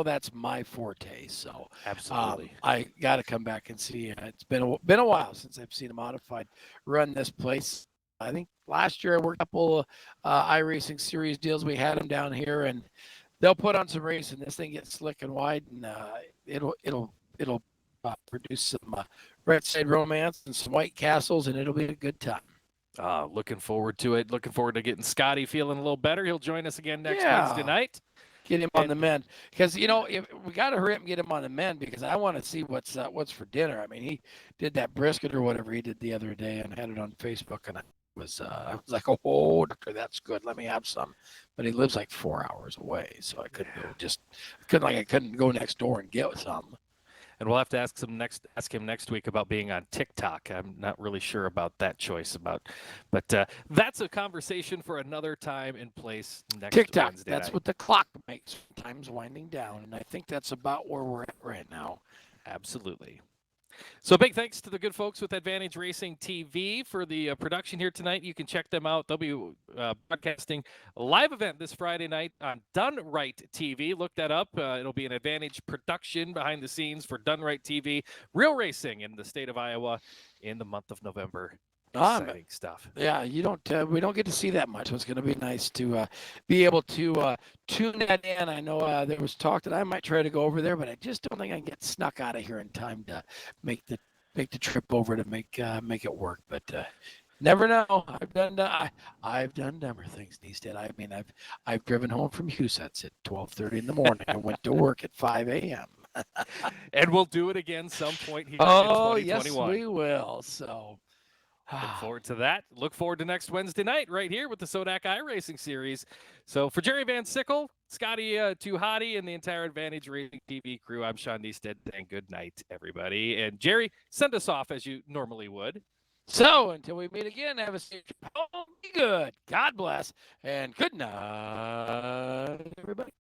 That's my forte. So absolutely, I got to come back and see. It's been a while since I've seen a modified run this place. I think last year I worked a couple iRacing series deals. We had them down here, and they'll put on some racing. This thing gets slick and wide, and it'll produce some Red Side Romance and some White Castles, and it'll be a good time. Looking forward to it. Looking forward to getting Scotty feeling a little better. He'll join us again next Wednesday night. Get him on the mend, because if we got to hurry up and get him on the mend, because I want to see what's for dinner. He did that brisket or whatever he did the other day and had it on Facebook, and I was like, "Oh, doctor, that's good. Let me have some." But he lives like 4 hours away, so I couldn't I couldn't go next door and get some. And we'll have to ask him next week about being on TikTok. I'm not really sure about that choice, but that's a conversation for another time and place next TikTok. Wednesday That's night. What the clock makes. Time's winding down, and I think that's about where we're at right now. Absolutely. So big thanks to the good folks with Advantage Racing TV for the production here tonight. You can check them out. They'll be broadcasting a live event this Friday night on Done Right TV. Look that up. It'll be an Advantage production behind the scenes for Done Right TV. Real racing in the state of Iowa in the month of November. Exciting stuff. Yeah, we don't get to see that much. So it's going to be nice to be able to tune that in. I know there was talk that I might try to go over there, but I just don't think I can get snuck out of here in time to make the trip over to make it work. But Never know. I've done dumber things these days. I mean, I've driven home from Husets at 12:30 in the morning and went to work at 5 a.m. And we'll do it again some point here Oh, in yes, 2021. we will. So, Look forward to that. Look forward to next Wednesday night right here with the SODAK iRacing Series. So for Jerry Van Sickle, Scotty Tuhati, and the entire Advantage Racing TV crew, I'm Sean Neested, and good night, everybody. And Jerry, send us off as you normally would. So until we meet again, have a safe trip home. Be good. God bless. And good night, everybody.